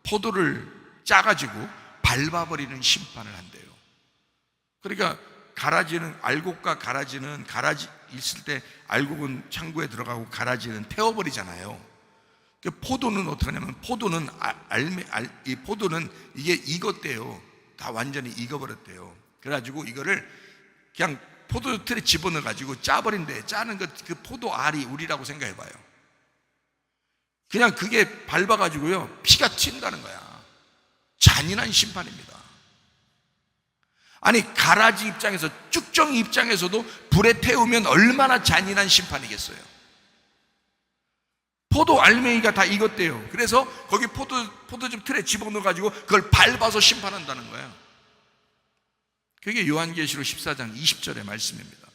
포도를 짜가지고 밟아버리는 심판을 한대요. 그러니까 가라지는, 알곡과 가라지는, 가라지 있을 때 알곡은 창고에 들어가고 가라지는 태워버리잖아요. 포도는 어떻게 하냐면, 포도는 이 포도는 이게 익었대요. 다 완전히 익어버렸대요. 그래가지고 이거를 그냥 포도 틀에 집어넣어가지고 짜버린대. 짜는 그 포도 알이 우리라고 생각해봐요. 그냥 그게 밟아가지고요 피가 튄다는 거야. 잔인한 심판입니다. 아니, 가라지 입장에서, 쭉정이 입장에서도 불에 태우면 얼마나 잔인한 심판이겠어요. 포도 알맹이가 다 익었대요. 그래서 거기 포도즙 틀에 집어넣어가지고 그걸 밟아서 심판한다는 거예요. 그게 요한계시록 14장 20절의 말씀입니다.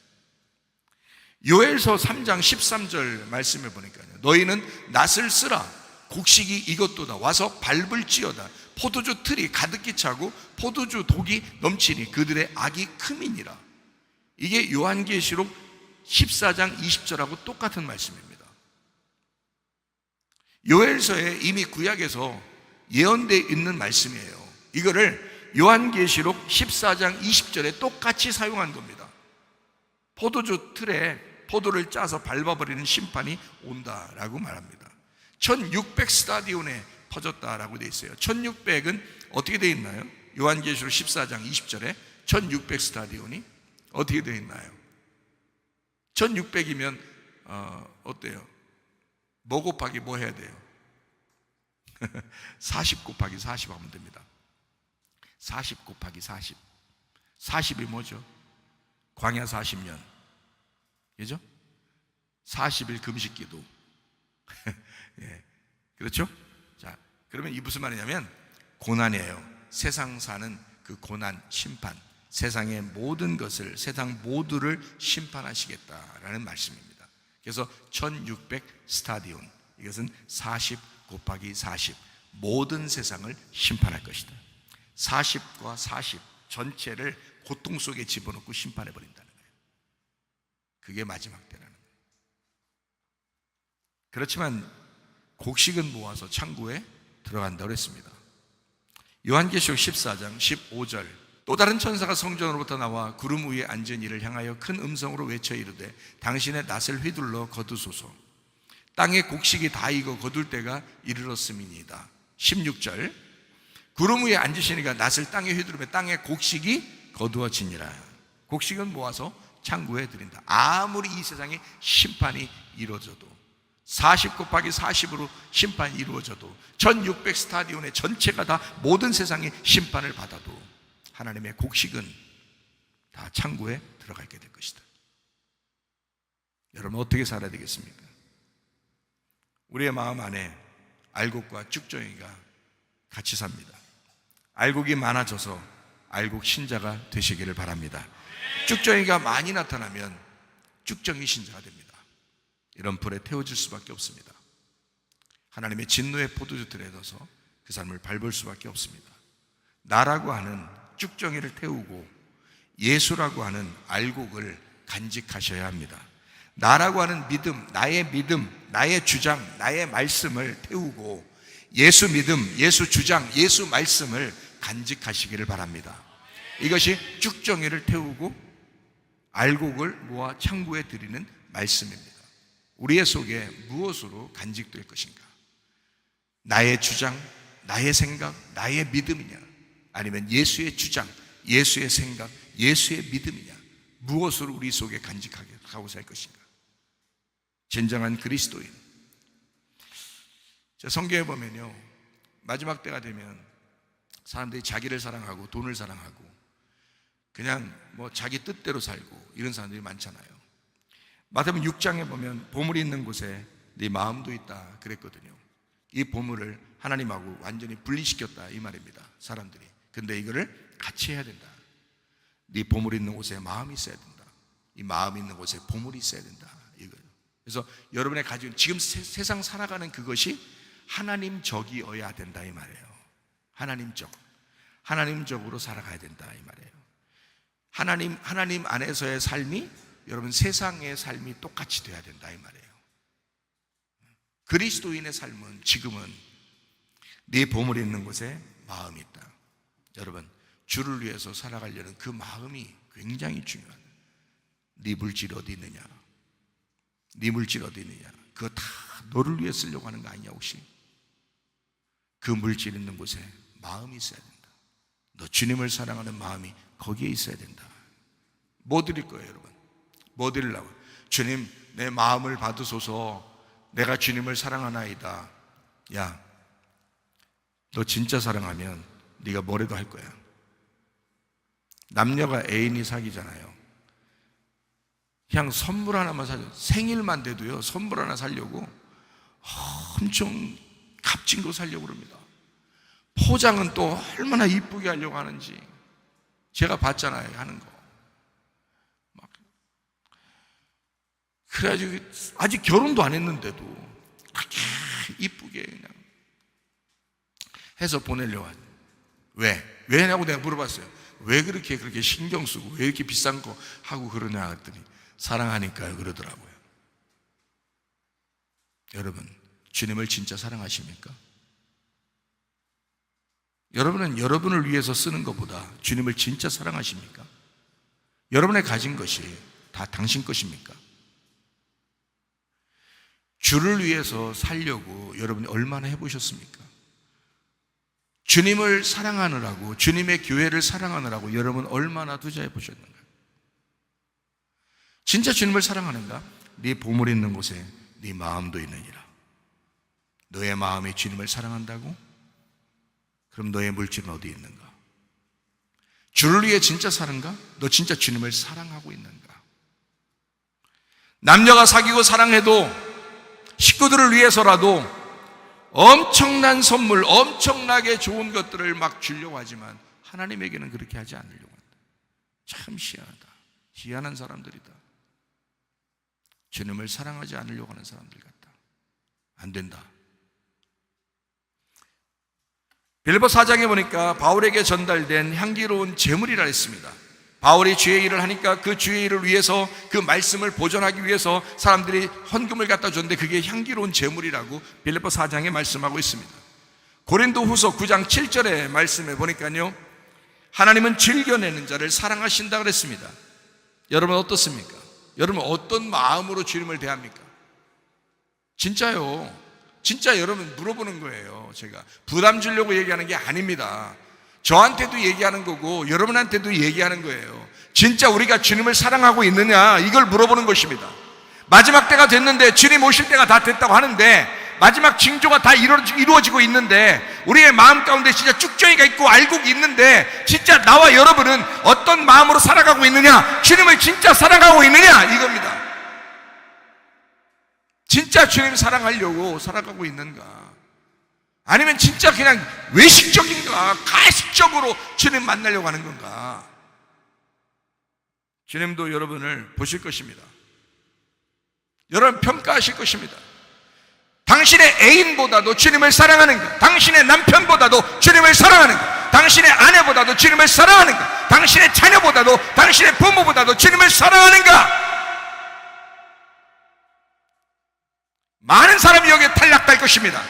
요엘서 3장 13절 말씀해 보니까요, 너희는 낫을 쓰라. 곡식이 익었도다. 와서 밟을지어다. 포도주 틀이 가득히 차고 포도주 독이 넘치니 그들의 악이 크미니라. 이게 요한계시록 14장 20절하고 똑같은 말씀입니다. 요엘서에 이미 구약에서 예언되어 있는 말씀이에요. 이거를 요한계시록 14장 20절에 똑같이 사용한 겁니다. 포도주 틀에 포도를 짜서 밟아버리는 심판이 온다라고 말합니다. 1600 스타디온에 퍼졌다라고 되어 있어요. 1600은 어떻게 되어 있나요? 요한계시록 14장 20절에 1600 스타디온이 어떻게 되어 있나요? 1600이면 어때요? 뭐 곱하기 뭐 해야 돼요? 40 곱하기 40 하면 됩니다. 40 곱하기 40. 40이 뭐죠? 광야 40년. 그죠? 40일 금식기도. 예. 그렇죠? 자, 그러면 이 무슨 말이냐면 고난이에요. 세상 사는 그 고난, 심판. 세상의 모든 것을, 세상 모두를 심판하시겠다라는 말씀입니다. 그래서 1600 스타디온, 이것은 40 곱하기 40, 모든 세상을 심판할 것이다. 40과 40 전체를 고통 속에 집어넣고 심판해 버린다는 거예요. 그게 마지막 때라는 거예요. 그렇지만 곡식은 모아서 창고에 들어간다고 했습니다. 요한계시록 14장 15절, 또 다른 천사가 성전으로부터 나와 구름 위에 앉은 이를 향하여 큰 음성으로 외쳐 이르되 당신의 낫을 휘둘러 거두소서. 땅의 곡식이 다 익어 거둘 때가 이르렀음이니이다. 16절, 구름 위에 앉으시니까 낫을 땅에 휘두르며 땅의 곡식이 거두어지니라. 곡식은 모아서 창고에 드린다. 아무리 이 세상에 심판이 이루어져도 40 곱하기 40으로 심판이 이루어져도 1600 스타디온의 전체가 다 모든 세상의 심판을 받아도 하나님의 곡식은 다 창고에 들어가 있게 될 것이다. 여러분 어떻게 살아야 되겠습니까? 우리의 마음 안에 알곡과 쭉정이가 같이 삽니다. 알곡이 많아져서 알곡 신자가 되시기를 바랍니다. 쭉정이가 많이 나타나면 쭉정이 신자가 됩니다. 이런 불에 태워질 수밖에 없습니다. 하나님의 진노의 포도주틀에 넣어서 그 삶을 밟을 수밖에 없습니다. 나라고 하는 쭉정이를 태우고 예수라고 하는 알곡을 간직하셔야 합니다. 나라고 하는 믿음, 나의 주장, 나의 말씀을 태우고 예수 믿음, 예수 주장, 예수 말씀을 간직하시기를 바랍니다. 이것이 쭉정이를 태우고 알곡을 모아 창고에 드리는 말씀입니다. 우리의 속에 무엇으로 간직될 것인가? 나의 주장, 나의 생각, 나의 믿음이냐? 아니면 예수의 주장, 예수의 생각, 예수의 믿음이냐? 무엇으로 우리 속에 간직하고 살 것인가? 진정한 그리스도인. 성경에 보면요, 마지막 때가 되면 사람들이 자기를 사랑하고 돈을 사랑하고 그냥 자기 뜻대로 살고 이런 사람들이 많잖아요. 마태복음 6장에 보면 보물이 있는 곳에 네 마음도 있다 그랬거든요. 이 보물을 하나님하고 완전히 분리시켰다 이 말입니다, 사람들이. 근데 이거를 같이 해야 된다. 네 보물이 있는 곳에 마음이 있어야 된다. 이 마음이 있는 곳에 보물이 있어야 된다, 이거예요. 그래서 여러분의 가지고 지금 세상 살아가는 그것이 하나님적이어야 된다 이 말이에요. 하나님적으로 살아가야 된다 이 말이에요. 하나님 안에서의 삶이 여러분 세상의 삶이 똑같이 돼야 된다 이 말이에요. 그리스도인의 삶은 지금은 네 보물이 있는 곳에 마음이 있다. 여러분 주를 위해서 살아가려는 그 마음이 굉장히 중요하다. 네 물질이 어디 있느냐? 네 물질 어디 있느냐? 그거 다 너를 위해 쓰려고 하는 거 아니냐 혹시? 그 물질 있는 곳에 마음이 있어야 된다. 너 주님을 사랑하는 마음이 거기에 있어야 된다. 뭐 드릴 거예요 여러분? 뭐 드리려고? 주님 내 마음을 받으소서. 내가 주님을 사랑하나이다. 야, 너 진짜 사랑하면 네가 뭐래도 할 거야. 남녀가 애인이 사귀잖아요. 그냥 선물 하나만 사줘. 생일만 돼도요 선물 하나 사려고 엄청 값진 거 사려고 그럽니다. 포장은 또 얼마나 이쁘게 하려고 하는지 제가 봤잖아요, 하는 거. 막 그래가지고 아직 결혼도 안 했는데도 그렇게 이쁘게 그냥 해서 보내려고 하죠. 왜? 왜냐고 내가 물어봤어요. 왜 그렇게 신경 쓰고 왜 이렇게 비싼 거 하고 그러냐 했더니 사랑하니까요 그러더라고요. 여러분 주님을 진짜 사랑하십니까? 여러분은 여러분을 위해서 쓰는 것보다 주님을 진짜 사랑하십니까? 여러분의 가진 것이 다 당신 것입니까? 주를 위해서 살려고 여러분이 얼마나 해보셨습니까? 주님을 사랑하느라고, 주님의 교회를 사랑하느라고 여러분 얼마나 투자해 보셨는가? 진짜 주님을 사랑하는가? 네 보물이 있는 곳에 네 마음도 있느니라. 너의 마음이 주님을 사랑한다고? 그럼 너의 물질은 어디 있는가? 주를 위해 진짜 사는가? 너 진짜 주님을 사랑하고 있는가? 남녀가 사귀고 사랑해도 식구들을 위해서라도 엄청난 선물, 엄청나게 좋은 것들을 막 주려고 하지만 하나님에게는 그렇게 하지 않으려고 한다. 참 희한하다. 희한한 사람들이다. 주님을 사랑하지 않으려고 하는 사람들 같다. 안 된다. 빌립보 4장에 보니까 바울에게 전달된 향기로운 제물이라 했습니다. 바울이 주의 일을 하니까 그 주의 일을 위해서 그 말씀을 보존하기 위해서 사람들이 헌금을 갖다 줬는데 그게 향기로운 제물이라고 빌립보 4장에 말씀하고 있습니다. 고린도 후서 9장 7절의 말씀에 보니까요, 하나님은 즐겨내는 자를 사랑하신다 그랬습니다. 여러분 어떻습니까? 여러분 어떤 마음으로 주님을 대합니까? 진짜요. 진짜 여러분 물어보는 거예요. 제가 부담 주려고 얘기하는 게 아닙니다. 저한테도 얘기하는 거고 여러분한테도 얘기하는 거예요. 진짜 우리가 주님을 사랑하고 있느냐 이걸 물어보는 것입니다. 마지막 때가 됐는데, 주님 오실 때가 다 됐다고 하는데, 마지막 징조가 다 이루어지고 있는데, 우리의 마음 가운데 진짜 쭉정이가 있고 알곡이 있는데, 진짜 나와 여러분은 어떤 마음으로 살아가고 있느냐, 주님을 진짜 사랑하고 있느냐, 이겁니다. 진짜 주님 사랑하려고 살아가고 있는가, 아니면 진짜 그냥 외식적인가, 가식적으로 주님 만나려고 하는 건가. 주님도 여러분을 보실 것입니다. 여러분 평가하실 것입니다. 당신의 애인보다도 주님을 사랑하는가, 당신의 남편보다도 주님을 사랑하는가, 당신의 아내보다도 주님을 사랑하는가, 당신의 자녀보다도, 당신의 부모보다도 주님을 사랑하는가. 많은 사람이 여기에 탈락할 것입니다.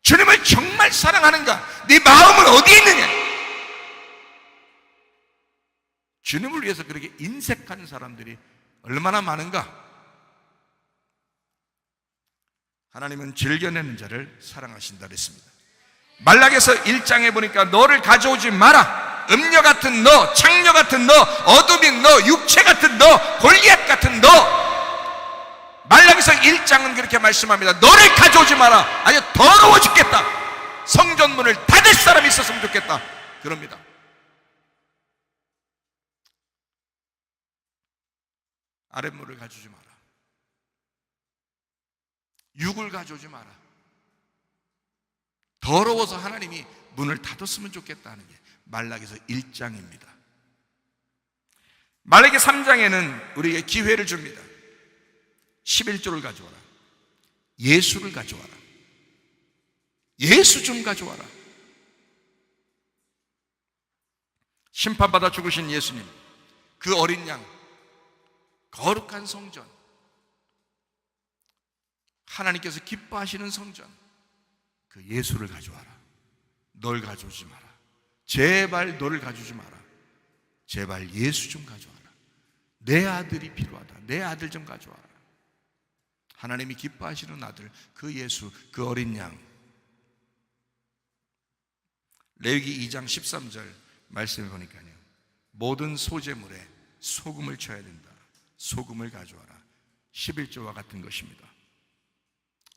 주님을 정말 사랑하는가? 네 마음은 어디에 있느냐? 주님을 위해서 그렇게 인색하는 사람들이 얼마나 많은가? 하나님은 즐겨내는 자를 사랑하신다 그랬습니다. 말락에서 1장에 보니까 너를 가져오지 마라. 음녀 같은 너, 창녀 같은 너, 어둠인 너, 육체 같은 너, 골리앗 같은 너. 말락에서 1장은 그렇게 말씀합니다. 너를 가져오지 마라. 아주 더러워 죽겠다. 성전문을 닫을 사람이 있었으면 좋겠다. 그럽니다. 아랫물을 가져오지 마라. 육을 가져오지 마라. 더러워서 하나님이 문을 닫았으면 좋겠다는 게 말락에서 1장입니다. 말라기 3장에는 우리에게 기회를 줍니다. 11조를 가져와라. 예수를 가져와라. 예수 좀 가져와라. 심판받아 죽으신 예수님, 그 어린 양, 거룩한 성전, 하나님께서 기뻐하시는 성전, 그 예수를 가져와라. 널 가져오지 마라. 제발 너를 가져오지 마라. 제발 예수 좀 가져와라. 내 아들이 필요하다. 내 아들 좀 가져와라. 하나님이 기뻐하시는 아들, 그 예수, 그 어린 양. 레위기 2장 13절 말씀을 보니까요, 모든 소재물에 소금을 쳐야 된다. 소금을 가져와라. 11조와 같은 것입니다.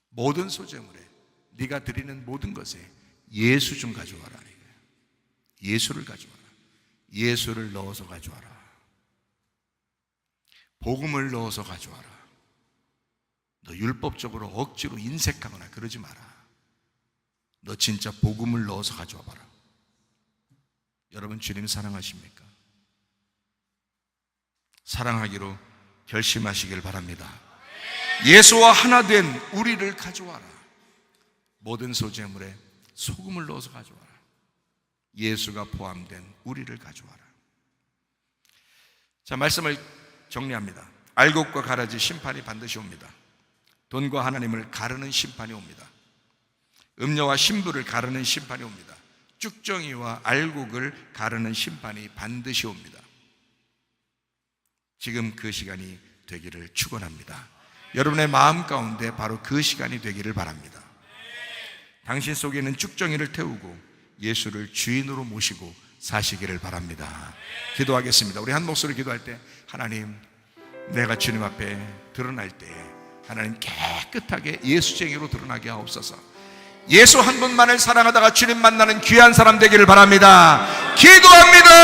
모든 소재물에, 네가 드리는 모든 것에 예수 좀 가져와라. 예수를 가져와라. 예수를 넣어서 가져와라. 복음을 넣어서 가져와라. 너 율법적으로 억지로 인색하거나 그러지 마라. 너 진짜 복음을 넣어서 가져와 봐라. 여러분, 주님 사랑하십니까? 사랑하기로 결심하시길 바랍니다. 예수와 하나 된 우리를 가져와라. 모든 소재물에 소금을 넣어서 가져와라. 예수가 포함된 우리를 가져와라. 자, 말씀을 정리합니다. 알곡과 가라지 심판이 반드시 옵니다. 돈과 하나님을 가르는 심판이 옵니다. 음녀와 신부를 가르는 심판이 옵니다. 쭉정이와 알곡을 가르는 심판이 반드시 옵니다. 지금 그 시간이 되기를 축원합니다. 여러분의 마음 가운데 바로 그 시간이 되기를 바랍니다. 당신 속에는 쭉정이를 태우고 예수를 주인으로 모시고 사시기를 바랍니다. 기도하겠습니다. 우리 한 목소리 기도할 때, 하나님, 내가 주님 앞에 드러날 때 하나님 깨끗하게 예수쟁이로 드러나게 하옵소서. 예수 한 분만을 사랑하다가 주님 만나는 귀한 사람 되기를 바랍니다. 기도합니다.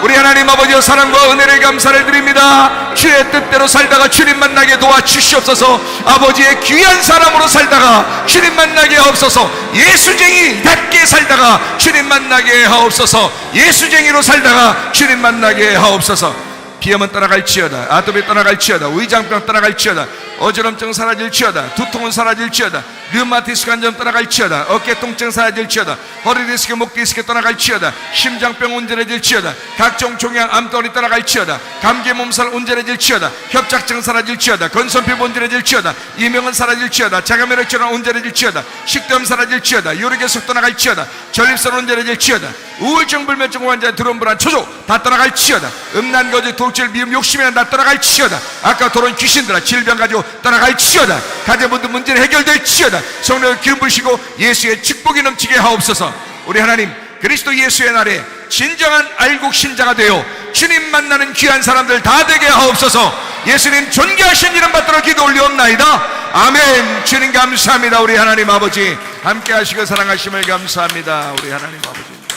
우리 하나님 아버지의 사랑과 은혜를 감사를 드립니다. 주의 뜻대로 살다가 주님 만나게 도와주시옵소서. 아버지의 귀한 사람으로 살다가 주님 만나게 하옵소서. 예수쟁이답게 살다가 주님 만나게 하옵소서. 예수쟁이로 살다가 주님 만나게 하옵소서. 비염은 떠나갈지어다. 아토피 떠나갈지어다. 위장병 떠나갈지어다. 어지럼증 사라질지어다. 두통은 사라질지어다. 류마티스 관절 떠나갈지어다. 어깨 통증 사라질지어다. 허리 디스크, 목 디스크 떠나갈지어다. 심장병 온전해질지어다. 각종 종양 암덩어리 떠나갈지어다. 감기 몸살 온전해질지어다. 협착증 사라질지어다. 건선피부 온전해질지어다. 이명은 사라질지어다. 자가면역 질환 온전해질지어다. 식도염 사라질지어다. 요르계속 떠나갈지어다. 전립선 온전해질지어다. 우울증, 불면증 환자, 드론 불안, 초조 다 떠나갈지어다. 음란, 거짓, 독질, 미움, 욕심이나 다 떠나갈지어다. 아까 도론 귀신들아, 질병 가지고 떠나갈지어다. 가정부들 문제는 해결될지어다. 성령을 기름 부으시고 예수의 축복이 넘치게 하옵소서. 우리 하나님, 그리스도 예수의 날에 진정한 알곡 신자가 되어 주님 만나는 귀한 사람들 다 되게 하옵소서. 예수님 존귀하신 이름 받들어 기도 올리옵나이다. 아멘. 주님 감사합니다. 우리 하나님 아버지 함께 하시고 사랑하심을 감사합니다. 우리 하나님 아버지